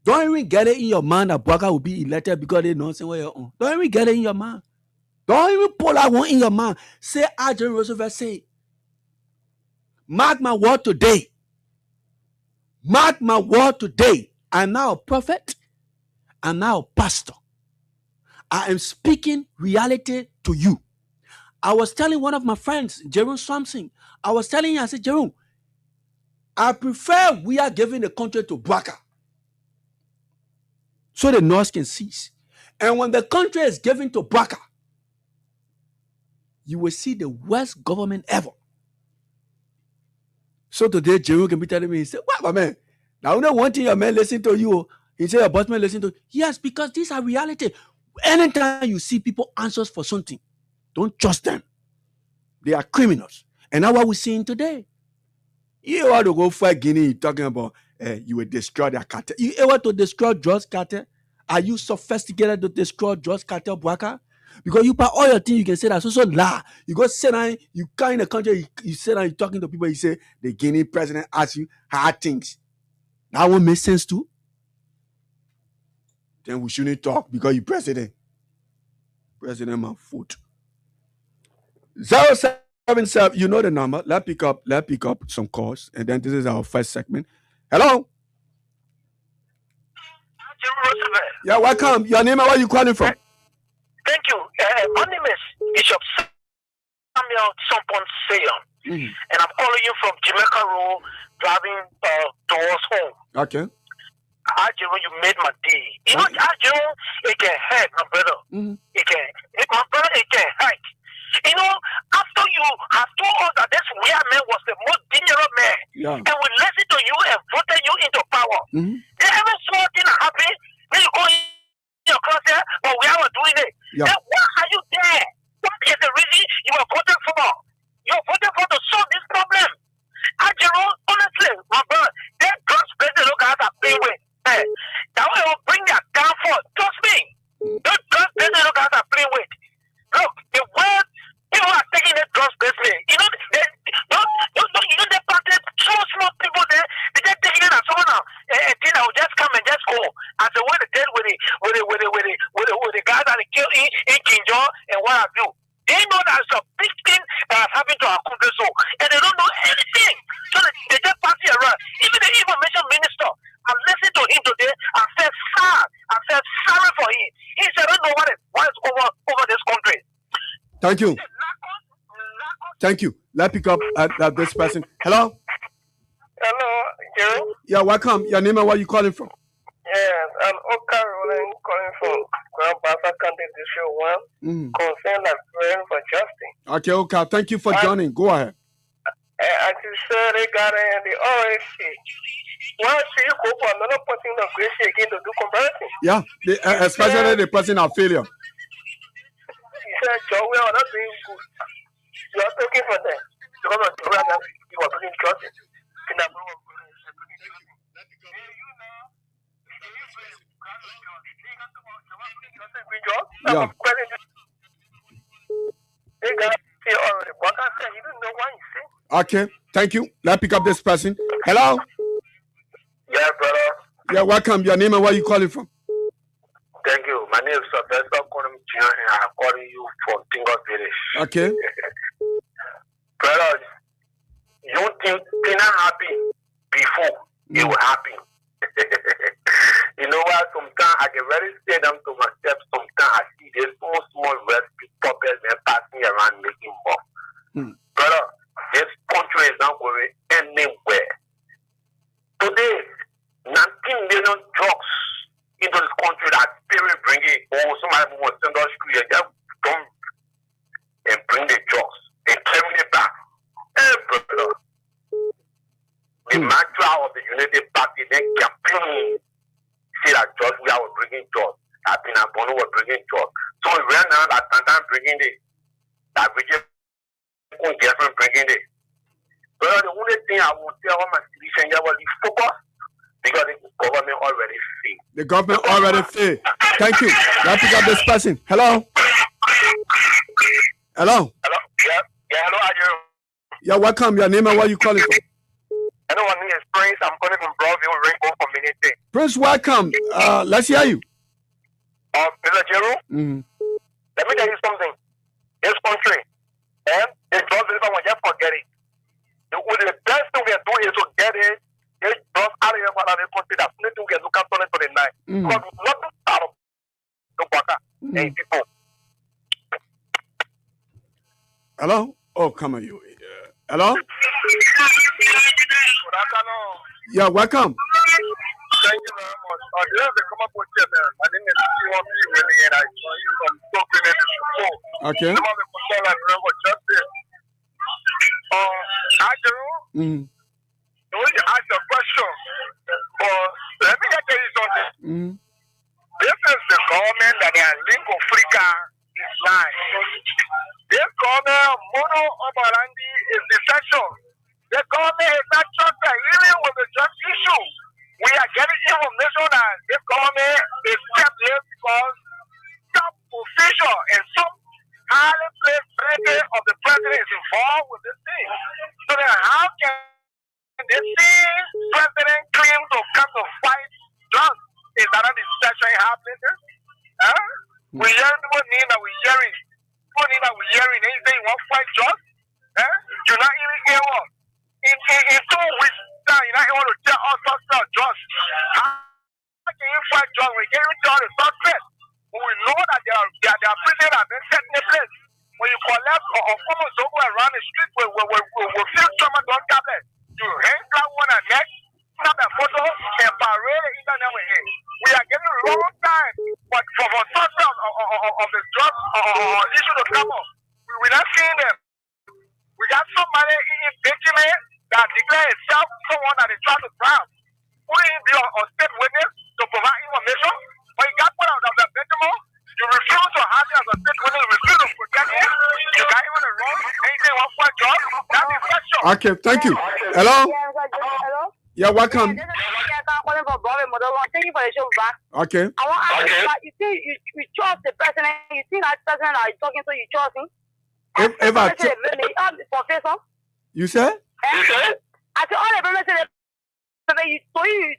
Don't even get it in your mind that Bwaka will be elected because they nonsense where you're on. Don't even get it in your mind. Don't even pull that one in your mind. Say, General Roosevelt say, mark my word today. Mark my word today. I'm now a prophet. I'm now a pastor. I am speaking reality to you. I was telling one of my friends, Jerome Swampson, I was telling him, I said, Jerome, I prefer we are giving the country to Bwaka so the North can cease. And when the country is given to Bwaka, you will see the worst government ever. So today, Jerome can be telling me, he said, what, my man? Now, you don't want your man listen to you. He said, your boss man listen to you. Yes, because these are reality. Anytime you see people answers for something, don't trust them. They are criminals. And that's what we're seeing today. You want to go fight Guinea talking about you will destroy their cartel. You want to destroy drugs cartel? Are you sophisticated to destroy drugs cartel, Bwaka? Because you put all your things, you can say that's also lie. You go sit down, you come in the country, you sit down, you're talking to people, you say the Guinea president asks you hard things. That won't make sense too. Then we shouldn't talk because you president. President my foot. 077, you know the number. Let's pick up some calls, and then this is our first segment. Hello. Yeah, welcome. Your name and where you calling from? Thank you. My name is Bishop Samuel Sompon Sayon, and I'm calling you from Jamaica Road, driving towards home. Okay. Ajero, you made my day. You know, Ajero, it can hurt, my brother. It can, my brother, it can hurt. You know, after you have told us that this weird man was the most dangerous man, and we listened to you and voted you into power. Every small thing that happened, then you go in your crosshair, but we are doing it. Then why are you there? What is the reason you were voted for? You were voted for to solve this problem. Ajero, honestly, my brother, that drugs president look at that play with. That way will bring their downfall. Trust me. Those drugs president look at that play with. Look, the world people are taking the drugs basically. You know, they planted so small people there. They just taking it as someone and thing that will just come and just go. As the way they did with the guys that they killed in Kinjo and what have you. They know that it's a big thing that has happened to our country, so and they don't know anything. So they just pass it around. Even the information minister, I listened to him today. I said sorry for him. He said, I don't know what is over this country. Thank you. Thank you. Let's pick up at this person. Hello? Hello, Jerry? Yeah, welcome. Your name and where you calling from? Yes, I'm Oka Roland calling from Grand Bassa County District 1. Concerned as praying for justice. Okay, Oka. Thank you for joining. Go ahead. As you said, regarding the OSC, once you go for another person of grace again to do comparison. Yeah, especially the person of failure. He said, Joe, we are not doing good. You are talking for them. Because of the way that you are doing justice. Yeah. Okay, thank you. Let's pick up this person. Hello? Yeah, brother. Yeah, welcome. Your name and where you calling from? Thank you. My name is Sylvester Konam Chian, and I'm calling you from Tingo Village. Okay. Brother, you think things happen before it will happen. You know what? Sometimes I can really say them to myself. Sometimes I see this small recipe puppets and passing around making more. Brother, this country is not going anywhere. Today, 19 million drugs into this country that spirit bring it. Or somebody who was send us to you, just come and bring the drugs and carry it back. Hey, brother. The mantra of the Unity Party, then campaign, say that George, we are bringing jobs. That Bono was bringing jobs. So we ran now that Tantan bringing it. That we just bringing it. But the only thing I will tell my citizens is focus because the government already failed. The government already failed. Thank you. Let's pick up this person. Hello? Hello? Hello? Yeah, hello, Ajero. Yeah, welcome. Your name and where you calling from? Hello, my name is Prince. I'm calling from Broadview, Rainbow Community. Prince, welcome. Let's hear you. Mr. Jero, let me tell you something. This country, it's just everyone just forget it. The best thing we can do is to get it. It's just out of the country. That's the thing we can do. Can't turn it to the night. Because nothing out of the Baka. Hey, people. Hello? Oh, come on, you. Hello? Yeah, welcome. Thank you very much. This is the common question. My name is T1P Willie, and I join you from Brooklyn in the show. Okay. Some of the questions I remember justice. Ajero, the way you ask your question, let me tell you something. This is the government that they are linked to Africa is lying. This government, Mono Obarandi, is deception. The government is not trusted, even with the drug issue. We are getting information that this government is kept here because some official and some highly placed president of the president is involved with this thing. So then how can the same president claim to come to fight drugs? Is that a deception happening there? We hear people need that we're hearing. People need that we're hearing. Anything you want to fight drugs? You're not even hear what? In 2 weeks, you're not able to tell us about drugs. How can you fight drugs? We can't even tell the suspect. When we know that their prisoners have been set in a place. When you collect or follow someone around the street with feel trauma drug tablets, you hang that one and neck, snap a photo, and parade the internet with it. We are getting a long time but for suspects of the drug issue to come up. We're not seeing them. We got somebody in Benjamin that declared itself someone that is trying to grab. Would he be a state witness to provide information? When you got put out of that Benjamin, you refuse to have it as a state witness, you refuse to protect him. You got him on the road, anything one for a job, that's infection. Okay, thank you. Hello? Hello? Yeah, welcome. Thank you for the show back. Okay. I want to ask you, you think you trust the president? You think that president that is talking to you trust him? If I professor? You said? I said all the president you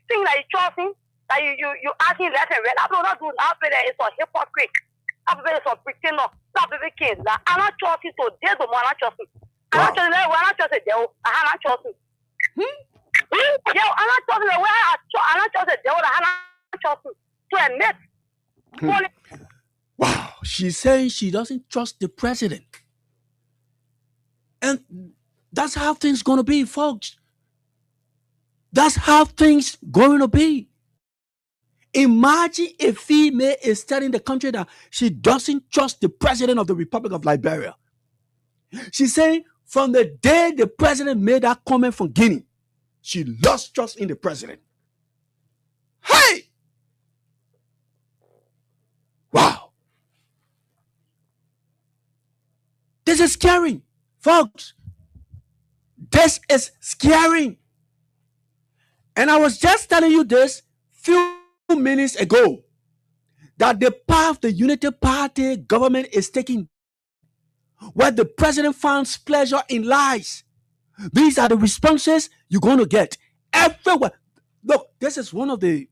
think that you trust him? That you ask him left and right. I don't know that it's a hypocrite. That is a pretender. That baby kids. I'm not trusting to death to more. I'm not trusting. I'm not trusting the devil. I'm not trusting. Yeah, I'm not trusting the way I'm not trusting the devil. I'm not trusting to admit. Wow, she's saying she doesn't trust the president. And that's how things going to be, folks. That's how things going to be. Imagine a female is telling the country that she doesn't trust the president of the Republic of Liberia. She's saying from the day the president made that comment from Guinea, she lost trust in the president. Hey! Wow. This is scary, folks. This is scary. And I was just telling you this few minutes ago that the path the Unity Party government is taking, where the president finds pleasure in lies, these are the responses you're going to get everywhere. Look, this is one of the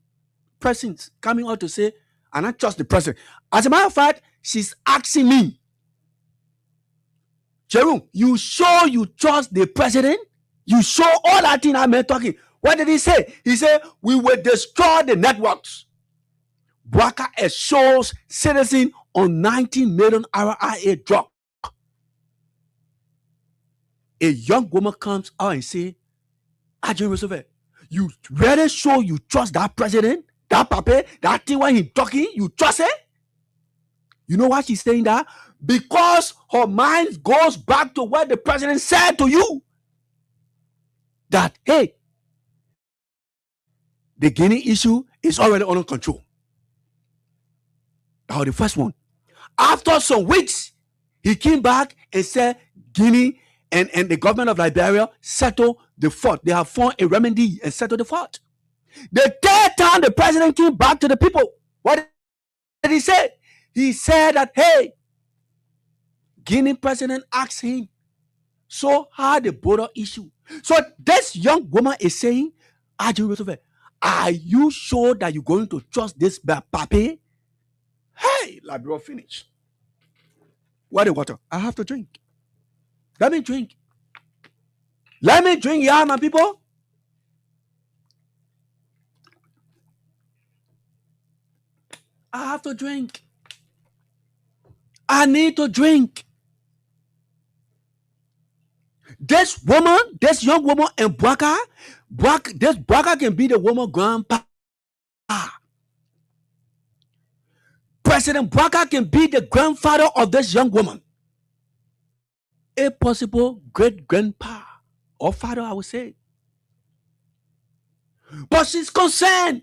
presidents coming out to say, and I trust the president. As a matter of fact, she's asking me, Jerome, you sure you trust the president? You sure all that thing I'm talking? What did he say? He said, we will destroy the networks. Bwaka assures citizens on 19 million RIA drug. A young woman comes out and says, Ajay Roosevelt, you really sure you trust that president? That papa? That thing when he talking, you trust it? You know why she's saying that? Because her mind goes back to what the president said to you. That, hey, the Guinea issue is already under control. That was the first one. After some weeks, he came back and said Guinea and the government of Liberia settled the fault. They have found a remedy and settled the fault. The third time the president came back to the people, what did he say? He said that, hey, Guinea president asked him, so how the border issue? So this young woman is saying, are you sure that you're going to trust this papi? Hey, Liberia finish. What the water? I have to drink. Let me drink. Let me drink, yeah, my people. I have to drink. I need to drink. This woman, this young woman in Bwaka, this Bwaka can be the woman grandpa. President Bwaka can be the grandfather of this young woman. A possible great-grandpa or father, I would say. But she's concerned.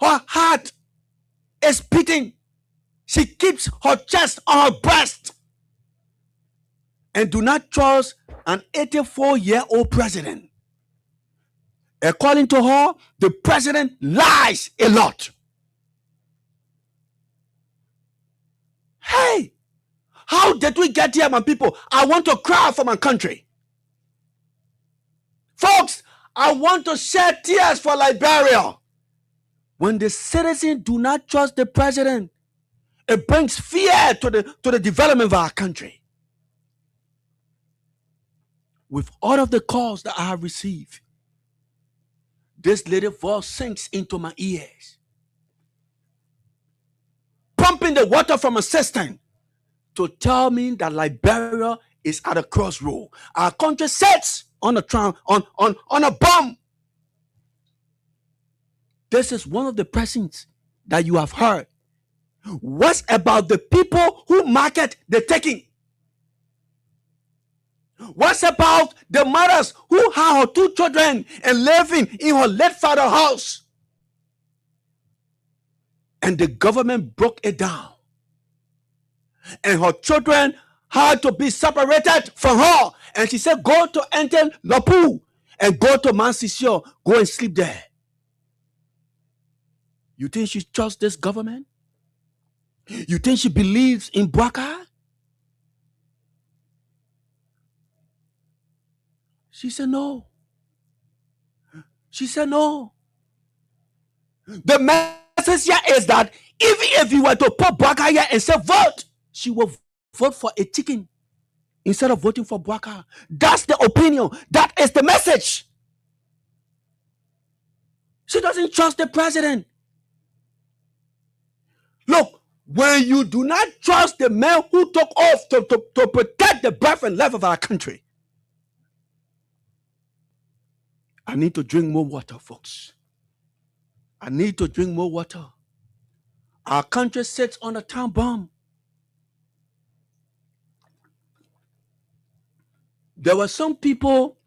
Her heart is beating. She keeps her chest on her breast and do not trust an 84-year-old president. According to her, the president lies a lot. Hey, how did we get here, my people? I want to cry for my country. Folks, I want to shed tears for Liberia. When the citizens do not trust the president, it brings fear to the development of our country. With all of the calls that I have received, this little voice sinks into my ears. Pumping the water from a cistern to tell me that Liberia is at a crossroad. Our country sits on a bomb. This is one of the presents that you have heard. What about the people who market the taking? What about the mothers who have her 2 children and living in her late father's house? And the government broke it down. And her children had to be separated from her. And she said, go to Enten Lapu and go to Mansisio. Go and sleep there. You think she trusts this government? You think she believes in Bwaka? She said no. She said no. The message here is that even if you were to put Bwaka here and say vote, she will vote for a chicken instead of voting for Bwaka. That's the opinion. That is the message. She doesn't trust the president. Look, when you do not trust the man who took oath to protect the breath and life of our country, I need to drink more water, folks. I need to drink more water. Our country sits on a time bomb. There were some people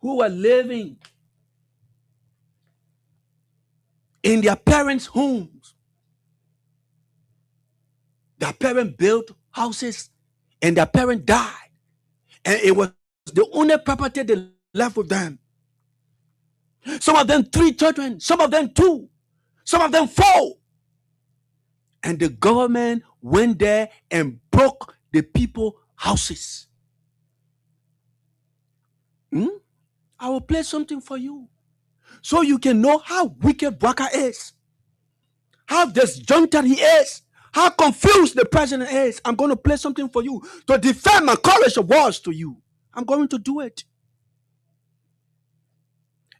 who were living in their parents' homes. Their parents built houses and their parent died. And it was the only property they left with them. Some of them 3 children, some of them 2, some of them 4. And the government went there and broke the people's houses. I will play something for you so you can know how wicked Bwaka is, how disjointed he is, how confused the president is. I'm going to play something for you to defend my courage of words to you. I'm going to do it.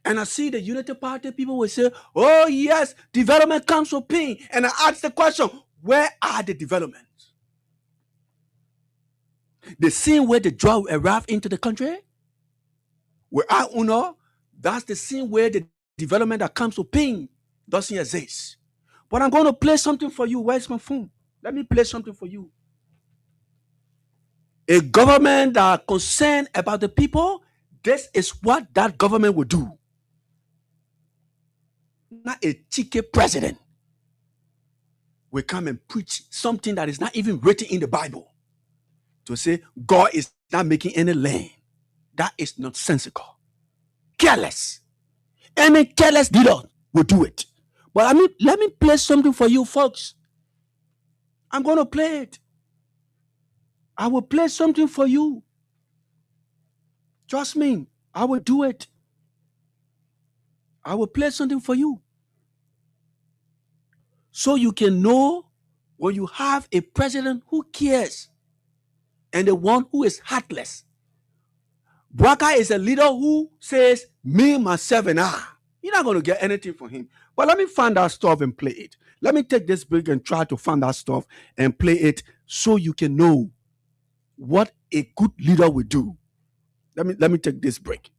And I see the Unity Party people will say, oh yes, development comes with pain. And I ask the question, where are the developments? The scene where the drug arrived into the country, where I know, that's the scene where the development that comes with pain doesn't exist. But I'm going to play something for you. Where's my phone? Let me play something for you. A government that is concerned about the people, this is what that government will do. not a ticket president will come and preach something that is not even written in the Bible to say God is not making any land. That is nonsensical. Careless. Any careless leader will do it. But I mean, let me play something for you folks. I'm going to play it. I will play something for you. Trust me, I will do it. I will play something for you. So you can know when you have a president who cares and the one who is heartless. Bouaka is a leader who says, me, myself, and I. You're not going to get anything from him. But let me find that stuff and play it. Let me take this break and try to find that stuff and play it so you can know what a good leader will do. Let me take this break.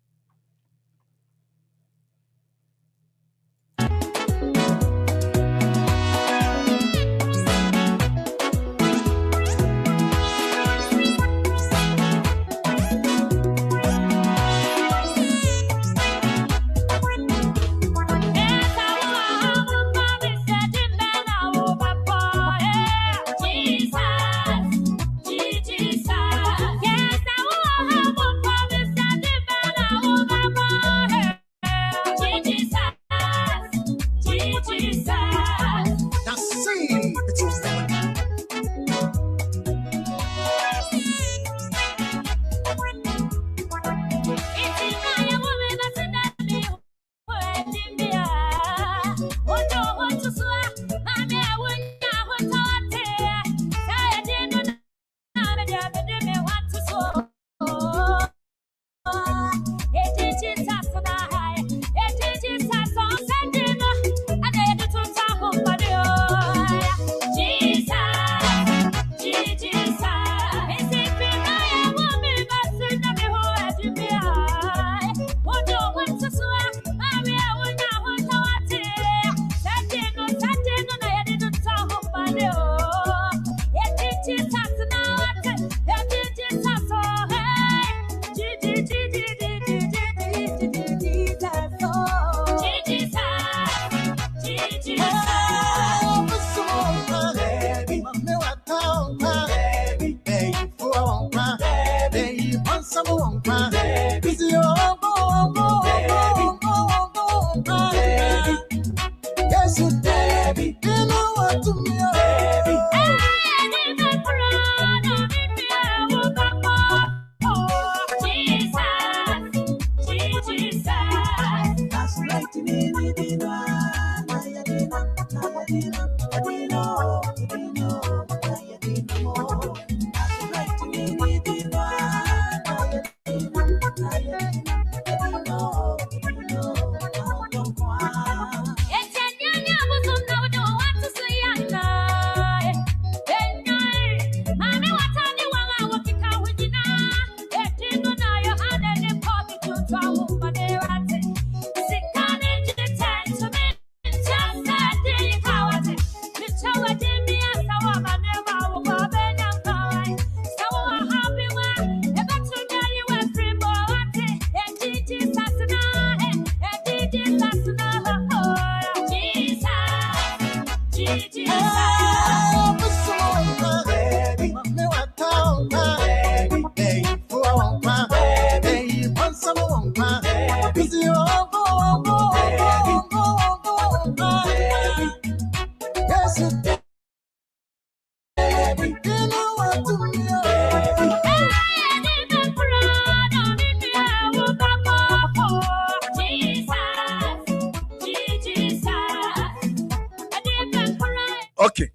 Okay.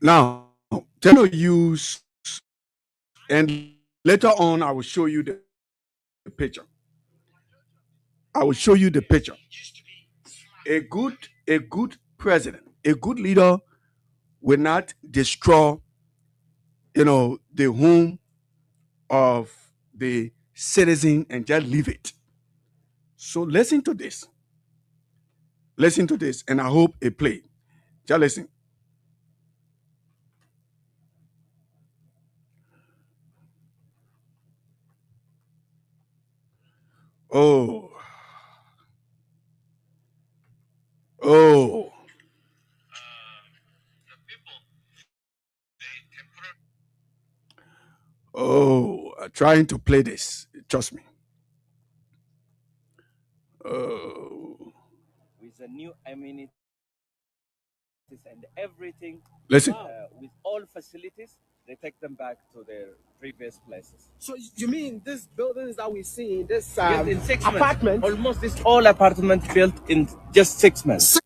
Now, tell use, and later on, I will show you the picture. I will show you the picture. A good president, a good leader will not destroy, the home of the citizen and just leave it. So listen to this. Listen to this, and I hope it played. Just listen. Oh, trying to play this. Trust me. With the new amenities and everything, Listen. with all facilities, they take them back to their previous places. So you mean these buildings that we see in this Built in 6 months. apartment? Almost this whole apartment built in just 6 months.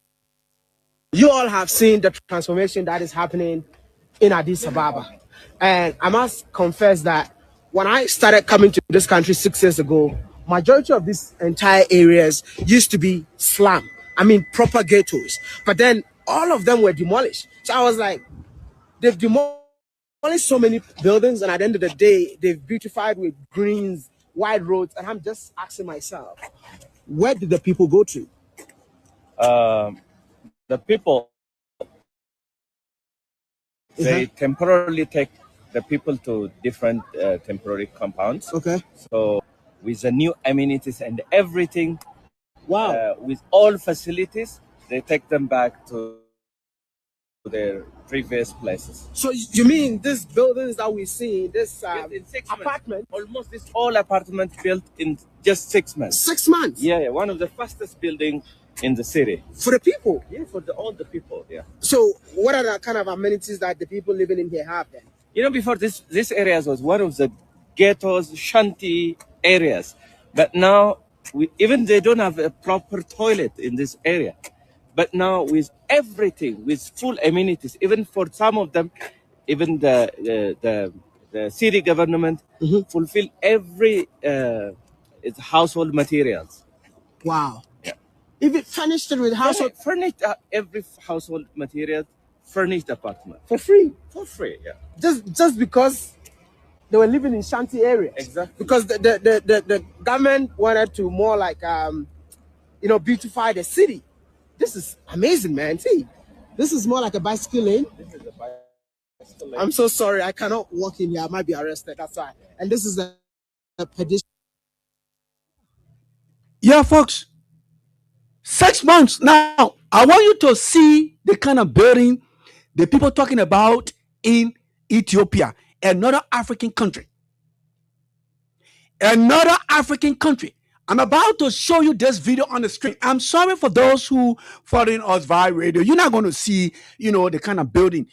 You all have seen the transformation that is happening in Addis Ababa. And I must confess that when I started coming to this country 6 years ago, majority of these entire areas used to be slum. I mean, proper ghettos. But then all of them were demolished. So I was like, they've demolished so many buildings, and at the end of the day, they've beautified with greens, wide roads. And I'm just asking myself, where did the people go to? The people, they temporarily take the people to different temporary compounds. Okay. So with the new amenities and everything, Wow. with all facilities, they take them back to their previous places. So you mean these buildings that we see, this Built in 6 months. apartment? Almost this whole apartment built in just 6 months. 6 months? Yeah, one of the fastest building in the city. For the people? Yeah, for all the people. Yeah. So what are the kind of amenities that the people living in here have then? You know, before this areas was one of the ghettos, shanty areas, but now even they don't have a proper toilet in this area. But now with everything, with full amenities, even for some of them, even the city government fulfill every its household materials. Wow. Yeah. If it furnished it with household Furnished every household material, furnished apartment for free, for free. Yeah. just because they were living in shanty areas. Exactly. Because the government wanted to more like beautify the city. This is amazing, man. See, this is more like a bicycle lane. This is a bicycle lane. I'm so sorry, I cannot walk in here. I might be arrested. That's why. And this is a pedestrian. Yeah, folks. 6 months. Now, I want you to see the kind of building the people talking about in Ethiopia, another African country. Another African country. I'm about to show you this video on the screen. I'm sorry for those who following us via radio. You're not going to see, the kind of building.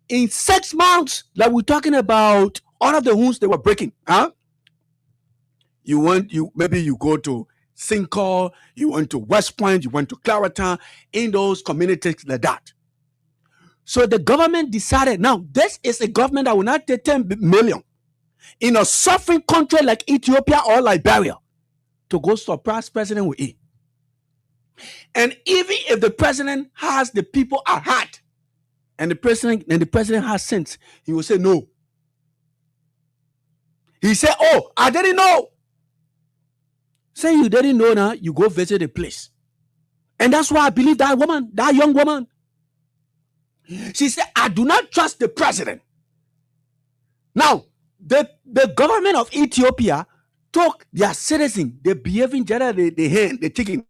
In 6 months, like we're talking about, all of the homes they were breaking. Huh? Maybe you go to Sinkor, you went to West Point, you went to Clarendon, in those communities like that. So the government decided, now this is a government that will not take 10 million in a suffering country like Ethiopia or Liberia to go surprise president with it. And even if the president has the people at heart, and the president has sense, he will say no. He said, "Oh, I didn't know." Say you didn't know now, you go visit the place. And that's why I believe that young woman, she said, "I do not trust the president." Now, the government of Ethiopia took their citizens, they behaving generally, the hen, the chicken.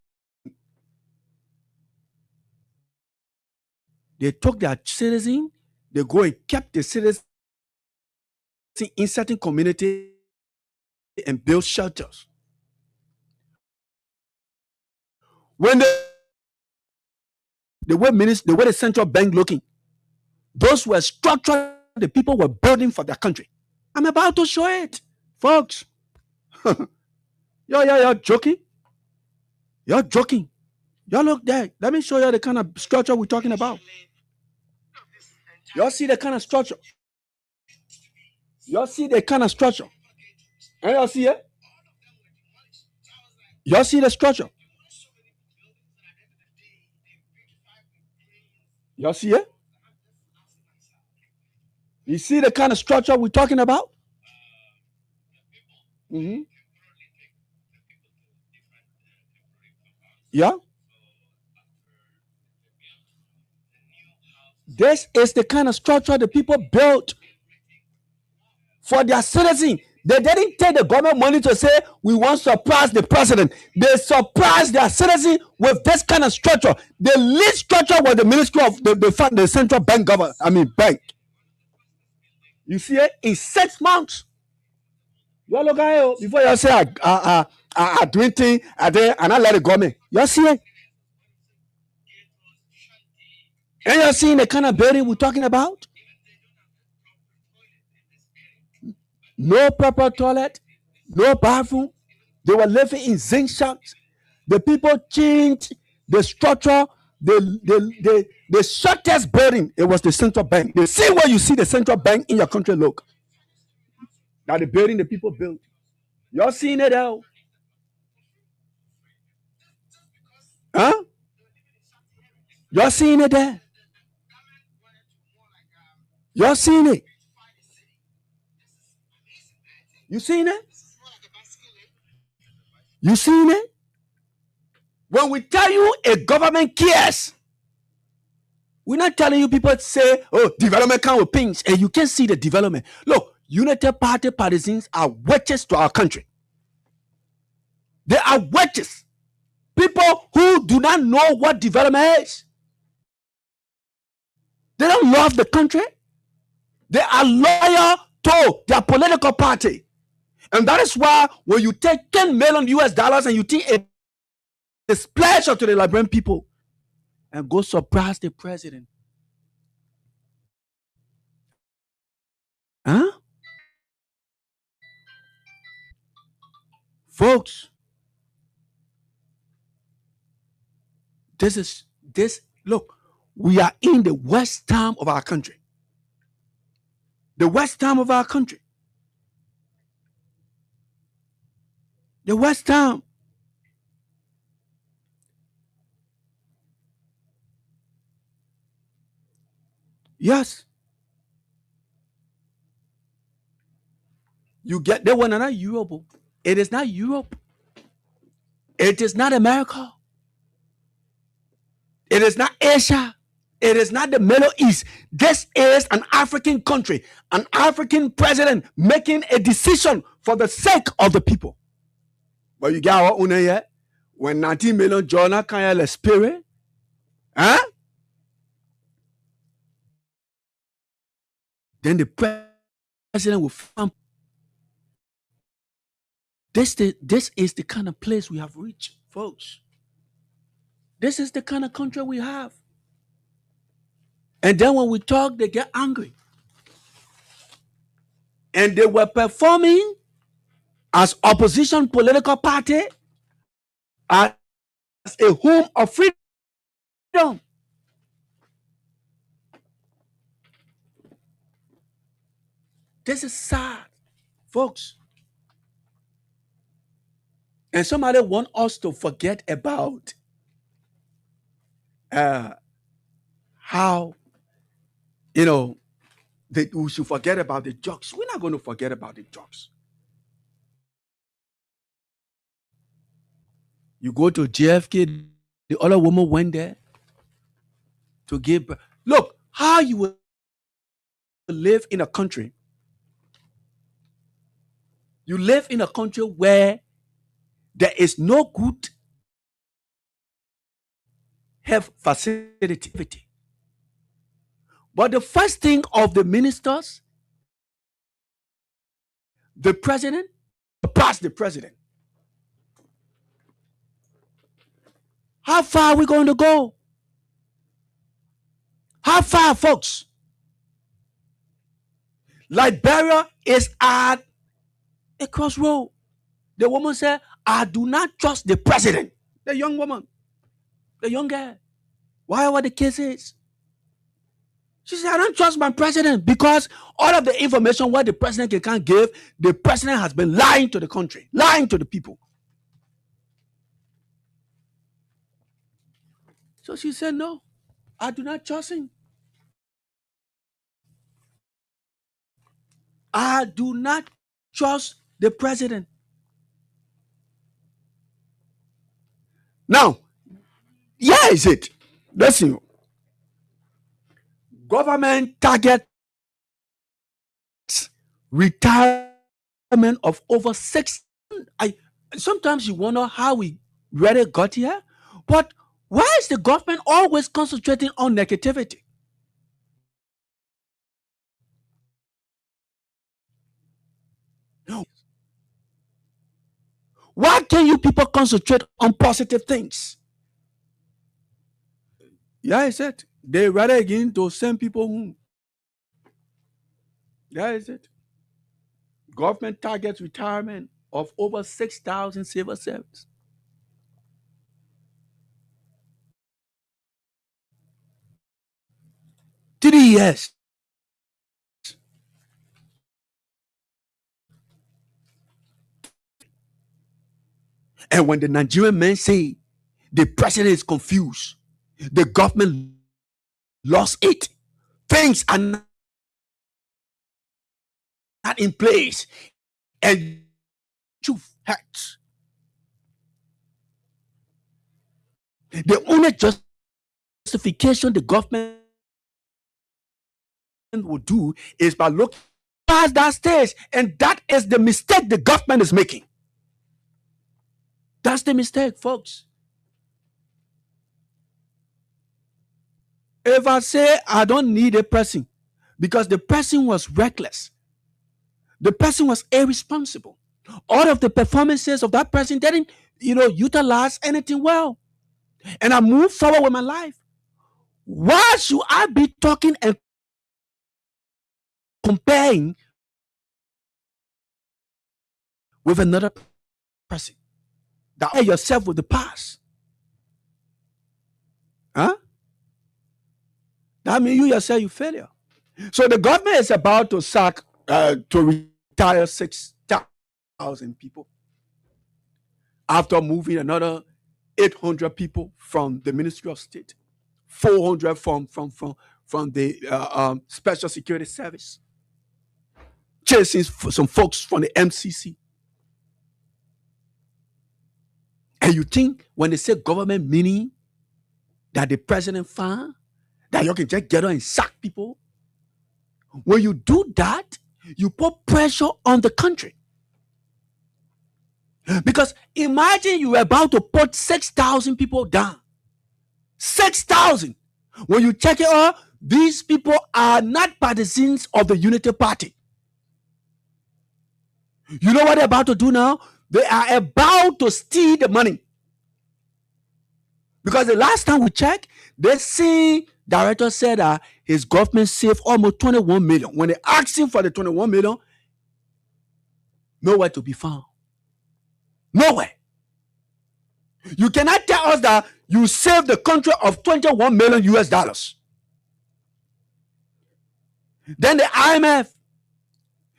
They took their citizens, they go and kept the citizens in certain community and build shelters. When the way the central bank looking, those were structural the people were building for their country. I'm about to show it, folks. You're joking. You're joking. Y'all look there. Let me show you the kind of structure we're talking about. Y'all see the kind of structure. Y'all see the kind of structure. And y'all see it? Y'all see the structure. Y'all see it? You see the kind of structure we're talking about? Mm-hmm. Yeah. This is the kind of structure the people built for their citizens. They didn't take the government money to say we want to surprise the president. They surprised their citizens with this kind of structure. The lead structure was the Ministry of the Central Bank bank. You see it in 6 months. You look at it before you say I doing thing and I let it go me. You see it? And you're seeing the kind of building we're talking about? No proper toilet, no bathroom. They were living in zinc shacks. The people changed the structure. The shortest building, it was the central bank. The same way you see the central bank in your country look. Now the building the people built. You're seeing it out. Huh? You're seeing it there. You're seeing it. You seen it? You seen it? When we tell you a government cares, we're not telling you people say, oh, development come with pings, and you can't see the development. Look, United Party partisans are witches to our country. They are witches. People who do not know what development is. They don't love the country. They are loyal to their political party. And that is why when you take 10 million US dollars and you think it's pleasure to the Liberian people and go surprise the president. Huh? Folks, look, we are in the worst time of our country. The worst time of our country. The worst time. Yes. You get the one not Europe. It is not Europe. It is not America. It is not Asia. It is not the Middle East. This is an African country, an African president making a decision for the sake of the people. But you got what yet? When 19 million Jonah can spirit, huh? Then the president will farm. This is the kind of place we have reached, folks. This is the kind of country we have. And then when we talk, they get angry. And they were performing as opposition political party as a home of freedom. This is sad, folks. And somebody want us to forget about how, we should forget about the jokes. We're not going to forget about the jokes. You go to JFK, the other woman went there to give. Look, how you will live in a country. You live in a country where there is no good health facility. But the first thing of the ministers, the president, past the president. How far are we going to go? How far, folks? Liberia is at a crossroad. The woman said, I do not trust the president. The young woman, the young girl, whatever the case is. She said, I don't trust my president because all of the information what the president can't give, the president has been lying to the country, lying to the people. So she said, no, I do not trust him. I do not trust the president. Now, here is it. Listen. Government target retirement of over 6. Sometimes you wonder how we really got here, but why is the government always concentrating on negativity? No. Why can't you people concentrate on positive things? Yeah, I said they rather again to send people home. That is it. Government targets retirement of over 6,000 civil servants. 3 years. And when the Nigerian men say the president is confused, the government lost it, things are not in place, and truth hurts. The only justification the government will do is by looking past that stage, and that is the mistake the government is making. That's the mistake, folks. If I say I don't need a person because the person was reckless, the person was irresponsible, all of the performances of that person didn't, utilize anything well, and I move forward with my life, why should I be talking and comparing with another person? That yourself with the past. Huh? That means you yourself, you failure. So the government is about to sack, to retire 6,000 people after moving another 800 people from the Ministry of State, 400 from the Special Security Service, chasing some folks from the MCC. And you think when they say government, meaning that the president found that you can just get on and sack people? When you do that, you put pressure on the country. Because imagine you were about to put 6,000 people down. 6,000. When you check it out, these people are not partisans of the Unity Party. You know what they're about to do now? They are about to steal the money. Because the last time we checked, the same director said that his government saved almost 21 million. When they asked him for the 21 million, nowhere to be found. Nowhere. You cannot tell us that you saved the country of 21 million US dollars. Then the IMF,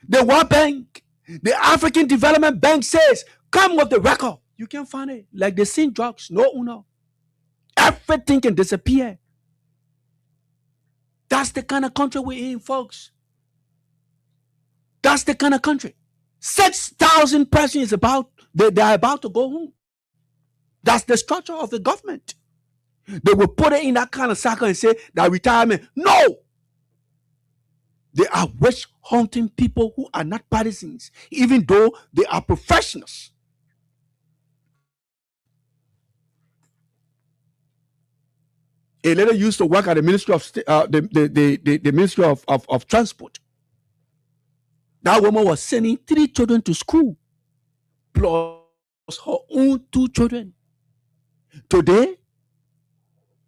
the World Bank, the African Development Bank says, come with the record. You can't find it. Like they seen drugs, no. Everything can disappear. That's the kind of country we're in, folks. That's the kind of country. 6,000 persons is about, they're about to go home. That's the structure of the government. They will put it in that kind of cycle and say that retirement. No! They are witch hunting people who are not partisans, even though they are professionals. A lady used to work at the Ministry of the Ministry of Transport. That woman was sending 3 children to school, plus her own 2 children. Today,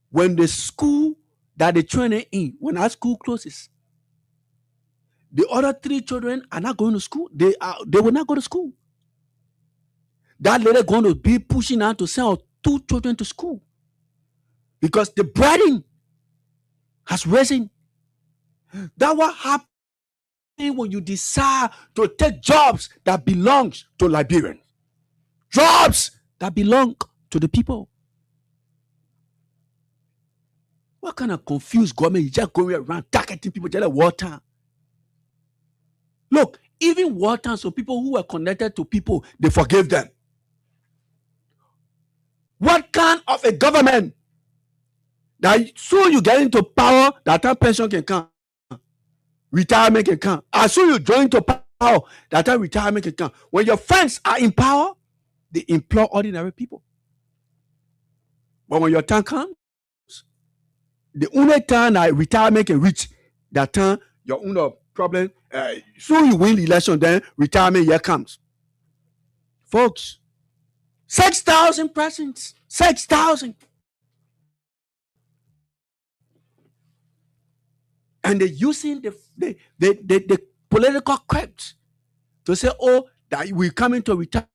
when the school that they train in, when our school closes, the other 3 children are not going to school. They will not go to school. That lady going to be pushing out to send her 2 children to school because the breeding has risen. That's what happens when you decide to take jobs that belongs to Liberians, jobs that belong to the people. What kind of confused government? You just going around targeting people just like water. Look, even water, so people who were connected to people, they forgave them. What kind of a government that soon you get into power, that time pension can come, retirement can come. As soon you join to power, that time retirement can come. When your friends are in power, they employ ordinary people. But when your time comes, the only time that retirement can reach, that time your own problem. Soon you win the election, then retirement year comes. Folks, 6,000 persons. 6,000. And they're using the political crypt to say, oh, that we're coming to retire.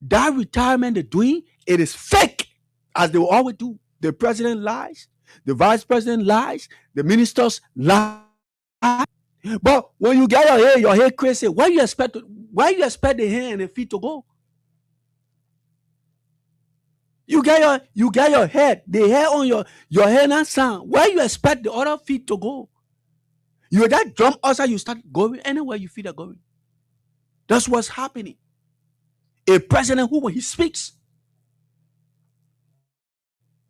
That retirement they're doing, it is fake, as they will always do. The president lies, the vice president lies, the ministers lie. But when you get your hair crazy, where you expect the hair and the feet to go? You get your head, the hair on your hair and sound. Where you expect the other feet to go? You that jump outside, you start going anywhere you feel are going. That's what's happening. A president who, when he speaks,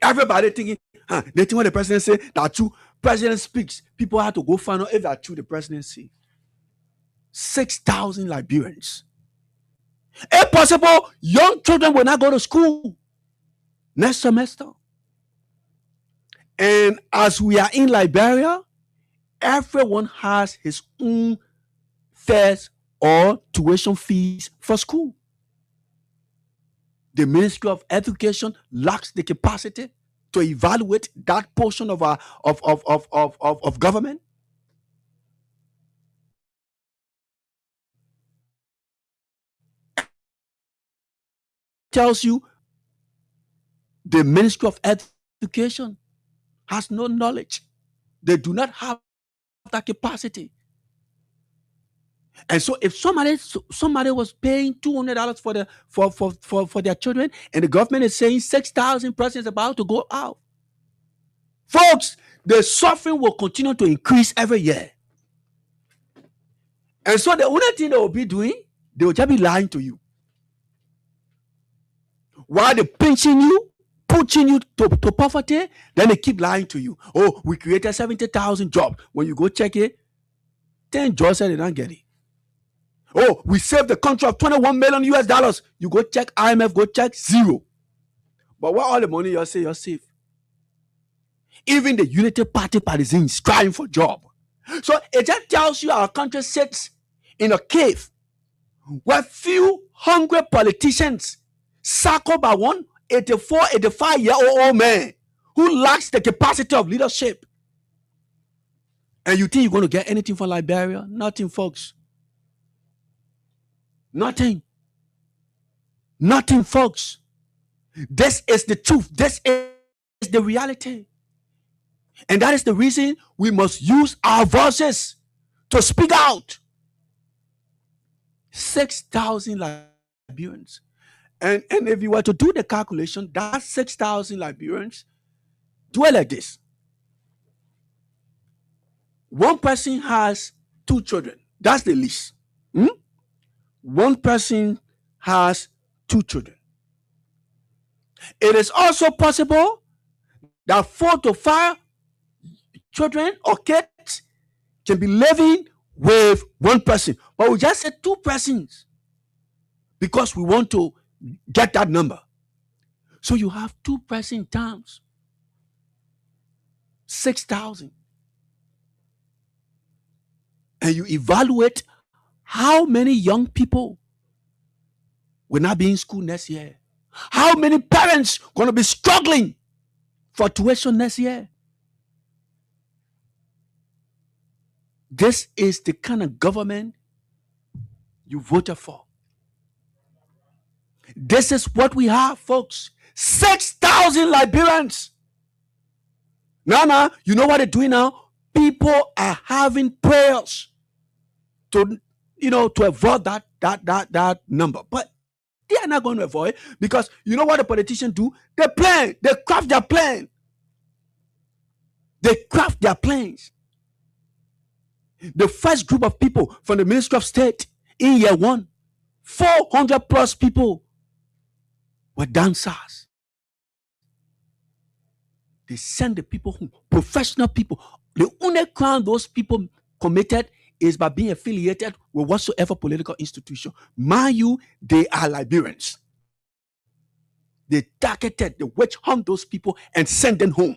everybody thinking, they think when the president say that true, president speaks, people have to go find out if that true the president say. 6,000 Liberians. If possible, young children will not go to school next semester. And as we are in Liberia, everyone has his own fares or tuition fees for school. The Ministry of Education lacks the capacity to evaluate that portion of our of government. Tells you the Ministry of Education has no knowledge. They do not have that capacity. And so if somebody was paying $200 for their children, and the government is saying 6,000 persons about to go out, folks, the suffering will continue to increase every year. And so the only thing they will be doing, they will just be lying to you. While they're pinching you, pushing you to poverty, then they keep lying to you. Oh, we created 70,000 jobs. When you go check it, 10 jobs said they don't get it. Oh, we saved the country of $21 million US. You go check IMF, go check zero. But what all the money you say you're safe? Even the Unity Party partisans crying for job. So it just tells you our country sits in a cave where few hungry politicians circled by one 84, 85-year-old man who lacks the capacity of leadership. And you think you're going to get anything from Liberia? Nothing, folks. Nothing. Nothing, folks. This is the truth. This is the reality. And that is the reason we must use our voices to speak out. 6,000 Liberians. And if you were to do the calculation, that's 6,000 Liberians. Do it like this. One person has 2 children. That's the least. One person has 2 children. It is also possible that 4 to 5 children or kids can be living with one person. But we just said 2 persons because we want to get that number. So you have 2 person times 6,000. And you evaluate how many young people will not be in school next year. How many parents going to be struggling for tuition next year? This is the kind of government you voted for. This is what we have, folks. 6,000 Liberians. Now, you know what they're doing now? People are having prayers to avoid that number. But they are not going to avoid, because you know what the politicians do? They plan. They craft their plan. They craft their plans. The first group of people from the Ministry of State in year 1, 400 plus people were dancers. They send the people home, professional people. The only crime those people committed is by being affiliated with whatsoever political institution. Mind you, they are Liberians. They targeted, they witch hunt those people and sent them home.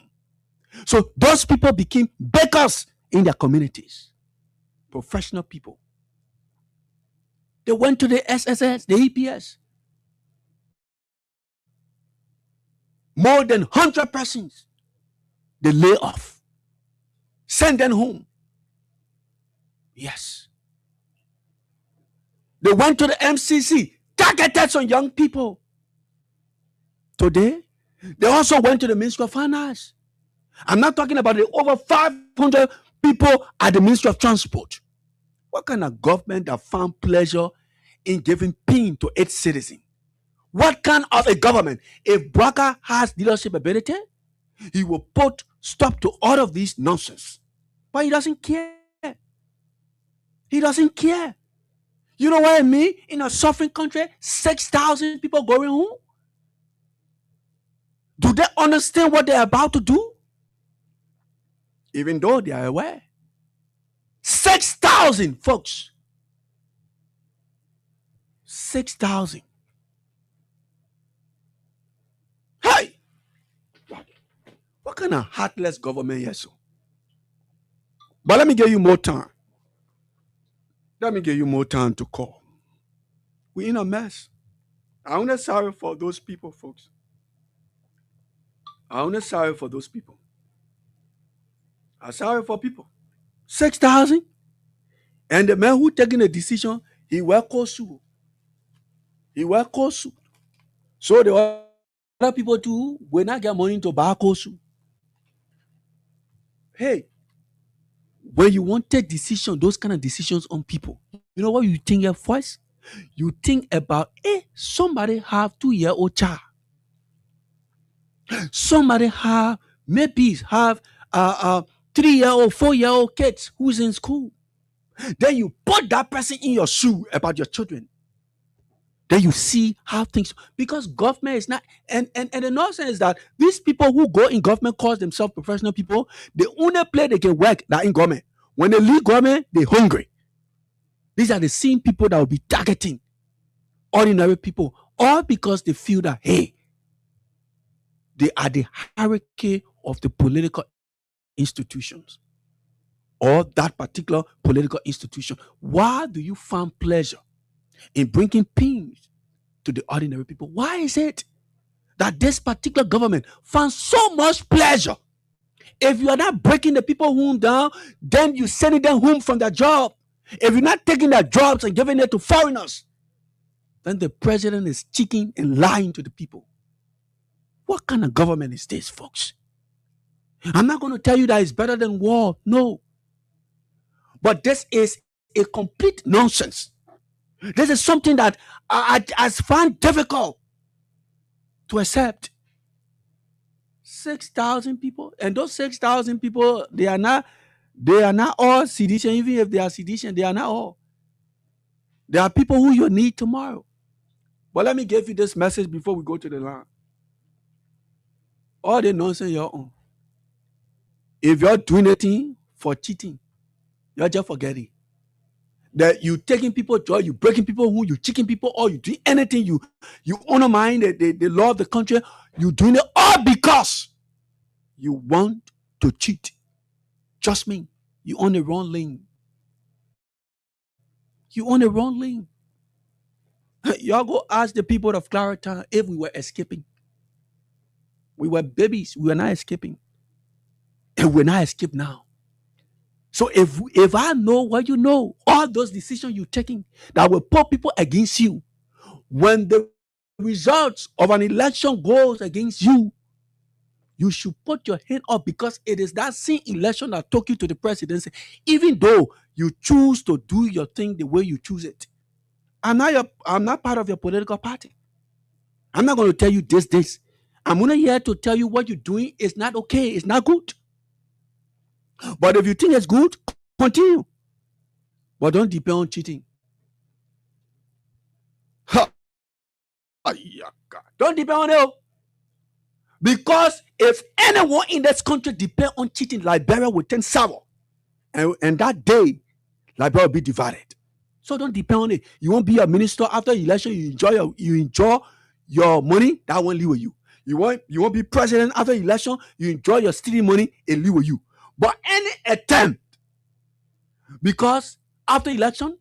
So those people became bakers in their communities. Professional people. They went to the SSS, the EPS. More than 100 persons, they lay off. Send them home. Yes. They went to the MCC, targeted some young people. Today, they also went to the Ministry of Finance. I'm not talking about the over 500 people at the Ministry of Transport. What kind of government that found pleasure in giving pain to its citizens? What kind of a government? If Braka has leadership ability, he will put stop to all of this nonsense. But he doesn't care. He doesn't care. You know what I mean? In a suffering country, 6,000 people going home. Do they understand what they're about to do? Even though they are aware. 6,000 folks. 6,000. Hey! What kind of heartless government is so? But let me give you more time. Let me give you more time to call. We're in a mess. I'm not sorry for those people, folks. I'm not sorry for those people. I'm sorry for people. 6,000. And the man who taking the decision, he will call you. He will call you. So the other people too will not get money to buy Kosu. Hey, when you want to take decision, those kind of decisions on people, you know what you think at first? You think about, somebody have 2-year-old child. Somebody maybe have 3-year-old, 4-year-old kids who's in school. Then you put that person in your shoe about your children. Then you see how things, because government is not, and the nonsense is that these people who go in government call themselves professional people, they only play they can work that in government. When they leave government, they're hungry. These are the same people that will be targeting ordinary people, all because they feel that, hey, they are the hierarchy of the political institutions or that particular political institution. Why do you find pleasure in bringing pain to the ordinary people? Why is it that this particular government finds so much pleasure? If you are not breaking the people home down, then you're sending them home from their job. If you're not taking their jobs and giving it to foreigners, then the president is cheating and lying to the people. What kind of government is this, folks? I'm not going to tell you that it's better than war. No. But this is a complete nonsense. This is something that I find difficult to accept. 6,000 people, and those 6,000 people, they are not all sedition. Even if they are sedition, they are not all. There are people who you need tomorrow. But let me give you this message before we go to the line. All the nonsense you're on. If you're doing anything for cheating, you're just forgetting that you taking people joy, you breaking people who, you cheating people, or you doing anything, you undermine the law of the country. You doing it all because you want to cheat. Trust me, you on the wrong lane. You on the wrong lane. Y'all go ask the people of Clarendon if we were escaping. We were babies. We were not escaping. And we're not escaped now. So if I know what you know, all those decisions you're taking that will put people against you, when the results of an election goes against you, you should put your hand up, because it is that same election that took you to the presidency, even though you choose to do your thing the way you choose it. I'm not part of your political party. I'm not going to tell you this. I'm only here to tell you what you're doing is not okay. It's not good. But if you think it's good, continue. But don't depend on cheating. Don't depend on it. Because if anyone in this country depend on cheating, Liberia will turn sour. And that day, Liberia will be divided. So don't depend on it. You won't be a minister after election. You enjoy your money. That won't leave with you. You won't be president after election. You enjoy your stealing money. It leave with you. But any attempt, because after election,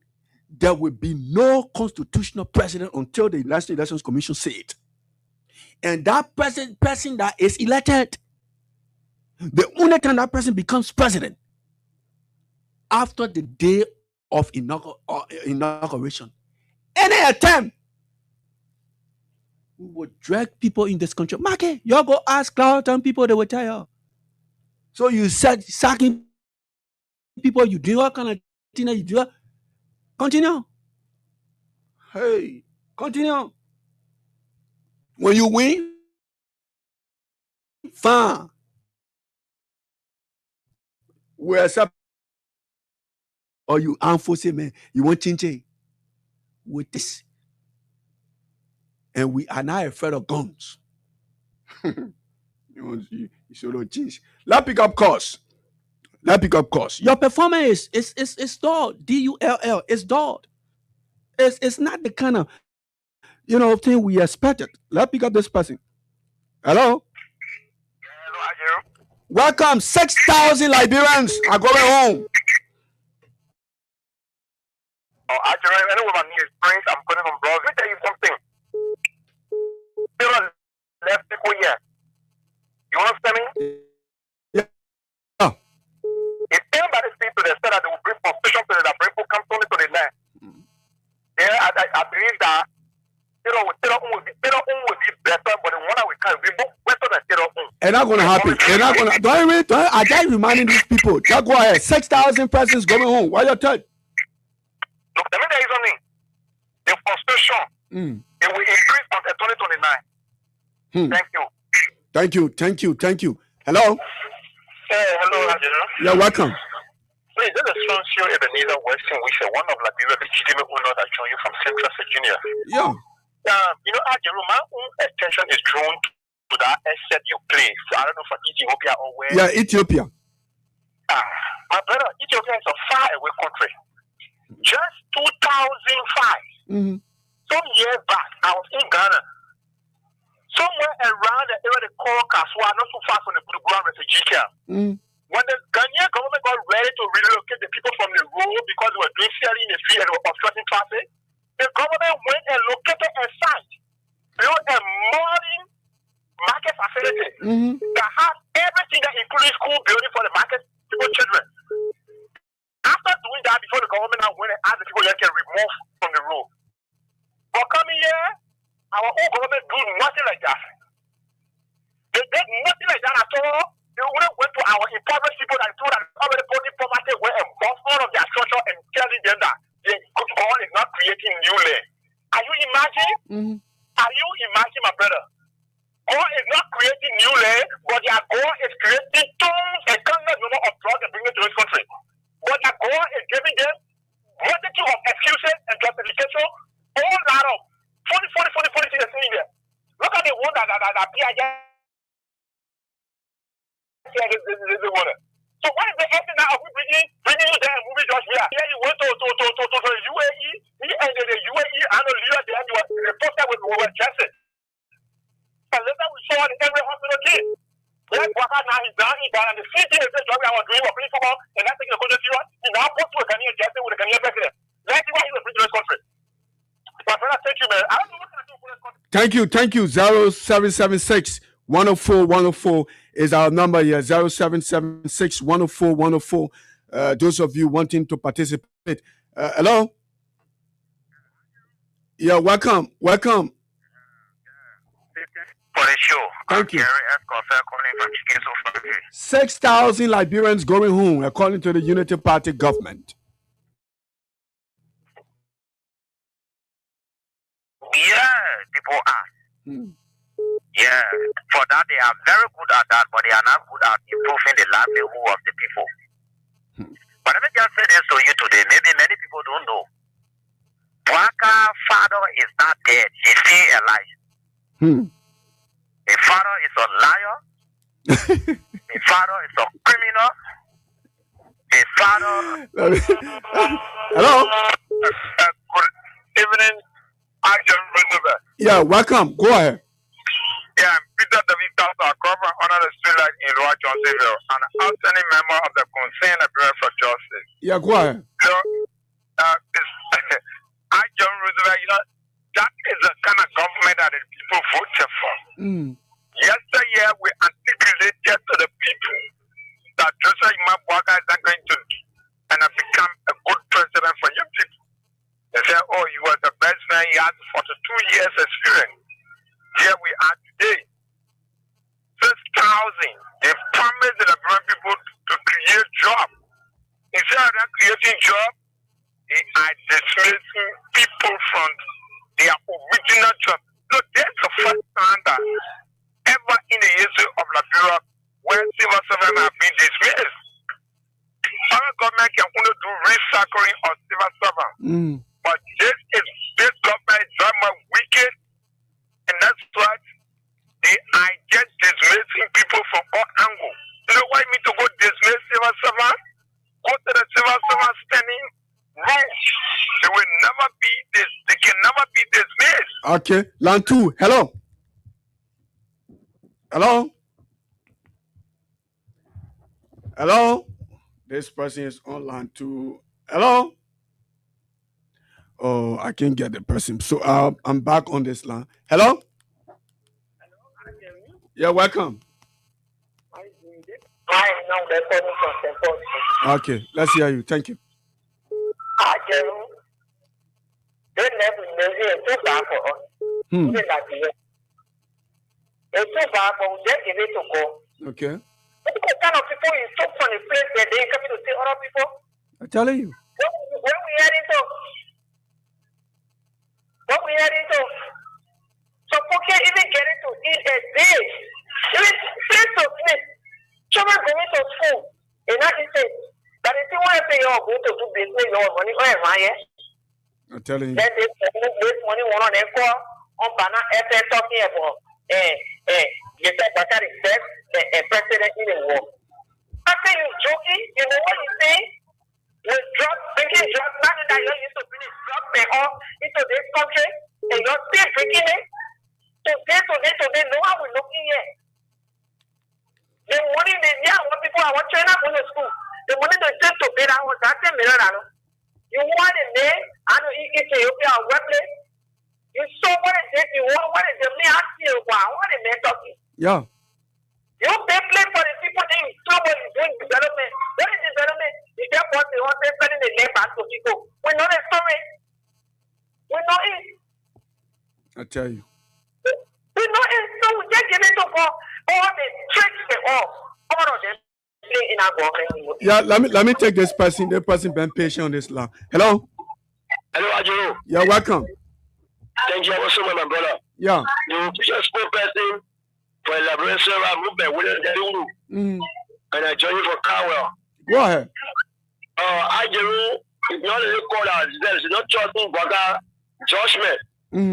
there will be no constitutional president until the National Elections Commission say it. And that person that is elected, the only time that person becomes president after the day of inauguration. Any attempt, we will drag people in this country. Marky, y'all go ask Cloudtown people, they will tell you. So you said sacking people, you do all kind of thing that you do. Continue. Hey, continue. When you win, fine. We accept. Or you unforced, man, you want change with this. And we are not afraid of guns. You should not change. Let's pick up course. Your performance is dulled. D-U-L-L. It's dulled. It's not the kind of thing we expected. Let's pick up this person. Hello? Hello, Welcome. 6,000 Liberians are going home. Oh, actually, anyway, my name is Prince. I'm calling from Bros. Let me tell you something. There are left people here. You understand me? Yeah. If anybody speaks to the said that they will bring frustration to the people come to the land. Yeah, I believe that will be better, but the one that we can be better than it's not going to happen. It's not going to. Don't I just reminding these people. Just go ahead. 6,000 persons going home. Why your turn? Look, let me tell you something. The frustration it will increase until 2029. Thank you. Thank you. Hello? Hello, Ajero. You're welcome. Please, this is Francio Ebenezer Weston, which is one of Liberia legitimate owners that join you from Central Virginia. Yeah. Ajero, my own attention is drawn to that asset you play. So I don't know for Ethiopia or where. Yeah, Ethiopia. My brother, Ethiopia is a far away country. Just 2005, some years back, I was in Ghana. Somewhere around the area they call Kaswa, not so far from the Buduburan refugee camp. When the Ghanaian government got ready to relocate the people from the road because they were doing selling in the field and they were obstructing traffic, the government went and located a site, built a modern market facility that has everything that includes school building for the market people children. After doing that, before the government now went and asked the people they can remove from the road. But coming here, our own government do nothing like that. They did nothing like that at all. They went to our impoverished people that told that already put in poverty were embodiment of their structure and telling them that God is not creating new land. Are you imagining? Are you imagining, my brother? God is not creating new land, but their God is creating tons and countless number of drugs and bringing to this country. But that God is giving them multitude of excuses and justification, all out of 40 things in there. Look at the one that PIJ said this one. So what is the essence now of bringing you there and moving just here? Here you went to the UAE, he ended the UAE, and the leader there, you were reported with Jackson. And later we saw in every hospital kid. Black worker now he's down, and the same thing is the job I was doing for playing football, and that's taking the country serious. He now put to a Ghanaian Jackson with a Ghanaian president. Let's see why he's a free to this country. My brother, thank you, man. I don't know what to do for this country. Thank you. 0776 104 is our number here. 0776 104. Those of you wanting to participate. Hello? Yeah, welcome. For the show. Thank you. Gary Escoffer calling from Chicken 6,000 Liberians going home, according to the Unity Party government. Yeah, people ask. Yeah, for that they are very good at that, but they are not good at improving the livelihood of the people. But let me just say this to you today. Maybe many people don't know. Waka's father is not dead. He's still alive. His father is a liar. His father is a criminal. His father. Hello? Good evening. Yeah, welcome. Go ahead. Yeah, I'm Peter David Tassa, cover under the street light in Roy Johnsonville, and an outstanding member of the Concerned Bureau for Justice. Yeah, go ahead. So, I John Roosevelt, that is the kind of government that the people voted for. Yesterday, we articulated to the people that Joseph Imabwaga is not going to and have become a good president for you people. They said, oh, he was the best man, he had 42 years experience. Here we are today. 6,000. They promised the Liberian people to create jobs. Instead of that creating jobs, they are dismissing people from their original job. So that's the first time that ever in the history of Liberia where civil servants have been dismissed. Our government can only do recycling of civil servants. But this government is very much wicked, and that's why they are just dismissing people from all angles. You know why me to go dismiss civil servants? Go to the civil servants standing room. They will never be this. They can never be dismissed. Okay, line 2. Hello. Hello. Hello. This person is on line 2. Hello. Oh, I can't get the person. So I'm back on this line. Hello. Yeah, welcome. Okay, let's hear you. Thank you. Okay. What kind of people you took from the place where they coming to see other people? I'm telling you. When we heading to? What we heading to? So people can't even get into eat a day. Even place to sleep. Children going to school. And not the same. But if you want to say you're going to do business, your money, I'm telling you. Then this money one on them call on banana FS talking about you said that is best president in the world. I say you joking, you know what you say? With drugs, drinking drugs, now that you're used to bring drugs into this country, and you're still drinking it. Today, no one will looking here. The money they what people I want China go to school. The money they take to pay that was that $10 million. You want it there, I know Ethiopia workplace. You saw what is it, you want what is the me ask you what is they talking? Yeah. You pay for the people that you saw what is doing development. What is development? You just want the one spending the name back to people. We know the story. We know it. I tell you. We know it. So we just give it to all the tricks and all of them. Yeah, let me take this person. The person been patient on this line. Hello. Hello, Ajuru. Yeah, welcome. Thank you so much, my brother. Yeah. You just spokesperson for the Liberation movement within the room. And I join you for Carwell. Go ahead. Ajuru is not really called as this. It's not trusting Baga judgment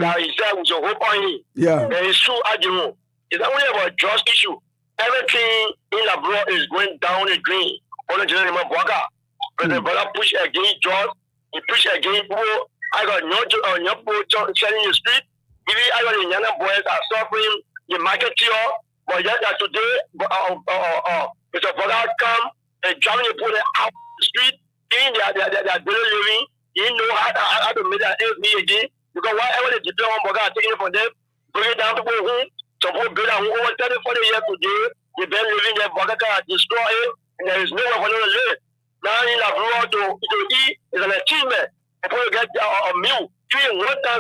that he said we should hope on him. Yeah. And it's true, Ajuru. It's only about trust issue. Everything in Labrador is going down the drain. Only General Baga. President Baga push against drugs. He push against people. I got no selling the street. Even I got the Yana boys are suffering the market here. But yet today, Mr. Baga come and driving the people out the street. In their daily living. You know how to make that ends again. Because whatever they depend on Baga taking it from them, bring it down to go home. Some people build a home over 30, 40 years today. They've been living there, Baga can destroy it, and there is nowhere for them to live. Now in Labrador to eat is an achievement. People get a meal. Even one time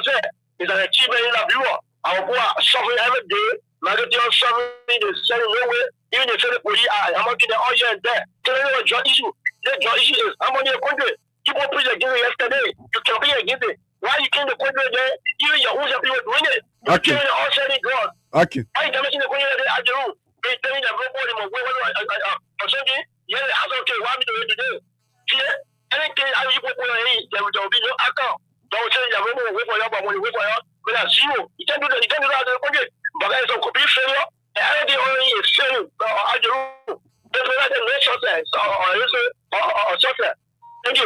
is an achievement in Labrador. Our people are suffering every day. Marketing are suffering, they're selling nowhere. Even they say the police are working there all year and there. Tell you what drug issue. The drug issue is how many country? People preach against it yesterday. You can be against it. Why you came to the country there? Even your own people doing it. You're killing all selling drugs. Okay. Why you damaging the country there? I do. They tell me that nobody will wait or something. Yeah, I'm okay. Why me to do it today? Yeah. Anything I you put on it, there will be no account. Don't say that we will wait for you, but when you wait for you, but that's zero. You can't do that. You can't do that. But there's a complete failure. And everything only is failing. I do. There's no success or success. Thank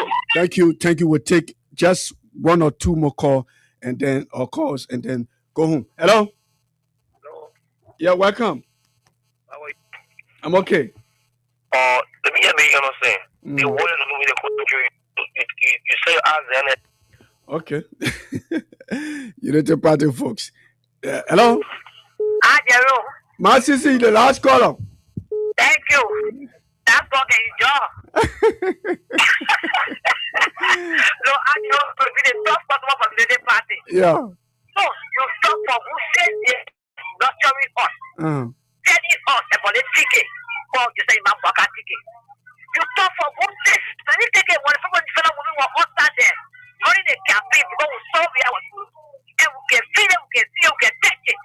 you. Thank you. We'll take just one or two more calls and then go home. Hello. Hello. Yeah, welcome. How are you? I'm okay. Let me get me, you know what I'm saying? The world is moving the country. You say you ask them. Okay. Unity Party folks. Hello? Ah, Jerome. My sister, the last caller. Thank you. That's fucking your job. So I know to be the top customer from the party. Yeah. So you stop for who says yes, not showing us. Telling us about the ticket. Or you say my pocket ticket. You stop for who says any ticket when someone is moving on outside there. During the campaign, because we saw we are and we can feel it, we can see it, we can touch it.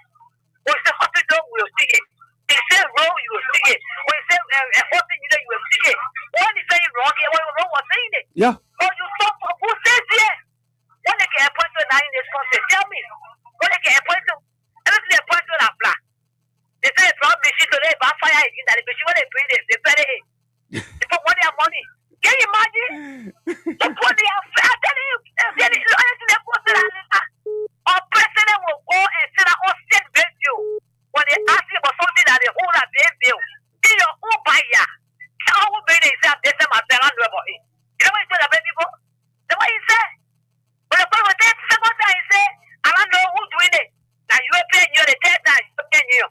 When it's a hospital, we will see it. They say wrong, you will see it. When you say a hospital, you will see it. When you say wrong, you will wrong, saying it. Yeah. Or you stop for who says yes. When they get appointed now in this country, tell me. When they get appointed, everything appointed are black. They say it's wrong machine today, but fire again. That the machine when they pay this, they pay it. They put money on money. Can you imagine? So what they have, I'm telling you, our president will go and sit down on state radio when they ask him about something that they hold at their bill. In your own buyer, how will be they say they say my parents know about it. You know what he said about people? That's what he said. But the problem is, second time he said, I don't know who's doing it. Now you are paying you the third time, you paying you.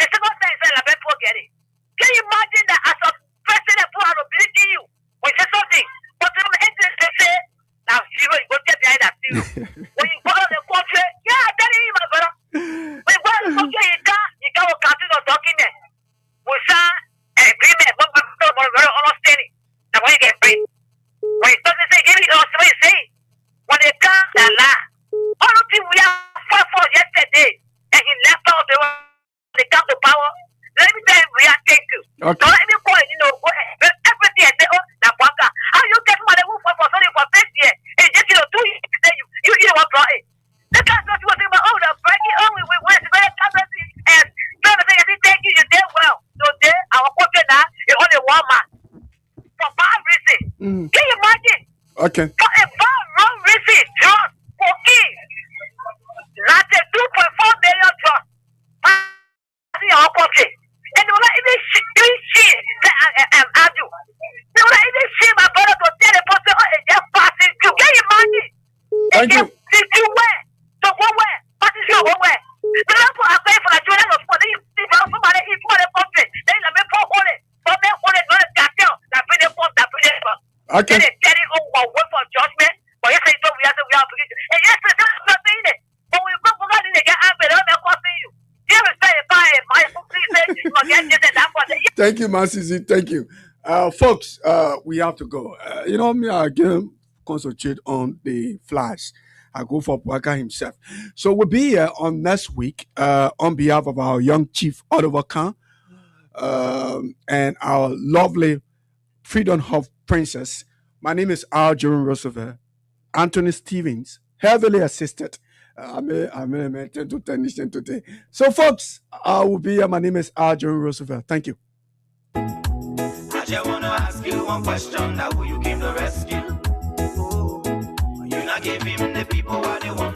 The second time he said, I better forget it. Can you imagine that as a president who has ability you, when you say something, but the agent say, now zero, you go get behind that zero. When you go to the country, yeah, I'm telling you, my brother. When you go to the country, you can't count on document. We sign an agreement, but we're very understanding. Now when you get paid, when you start to say, give it us, what you say, when they come, they lie. All the things we have fought for yesterday, and he left out the when they come to power. Let me tell you, we are thank you. Okay. Don't let me go, you know, everything I say, oh, now, how you get money for something for 6 years? And just, 2 years, you want to draw it. Look at what you were saying about, oh, the breaking, oh, we went to the currency, and trying to say, I thank you, you did well. So there, our country now is only one man. For bad reason. Can you imagine? Okay. For a bad wrong reason, just for kids. That's a 2.4 billion trust. In our country. And they will not even doing shit that I do. They will not even shit my brother to tell the person, oh, it's just passing through. Can you imagine? Thank you. To where? To go where? Passing through go where? The people are paying for the children of school. They somebody in for the country. They let me pour on it. For me, on it, not a cartel. That bring them up, that bring them up. Okay. Then they tell it, oh, we'll wait for judgment. But you say, so we have to forget you. And yes, it's not saying it. But when you go for God, they get angry. They're not costing you. Thank you, Masisi. Thank you. Folks, we have to go. Me, I again concentrate on the flash. I go for Waka himself. So we'll be here on next week on behalf of our young chief, Oliver Khan, and our lovely Freedom Hub princess. My name is R. Jerome Roosevelt. Anthony Stevens, heavily assisted. I'm a technician today. So, folks, I will be here. My name is R. Jerome Roosevelt. Thank you. I just want to ask you one question. Now, who you came to rescue? You not give him the people what they want.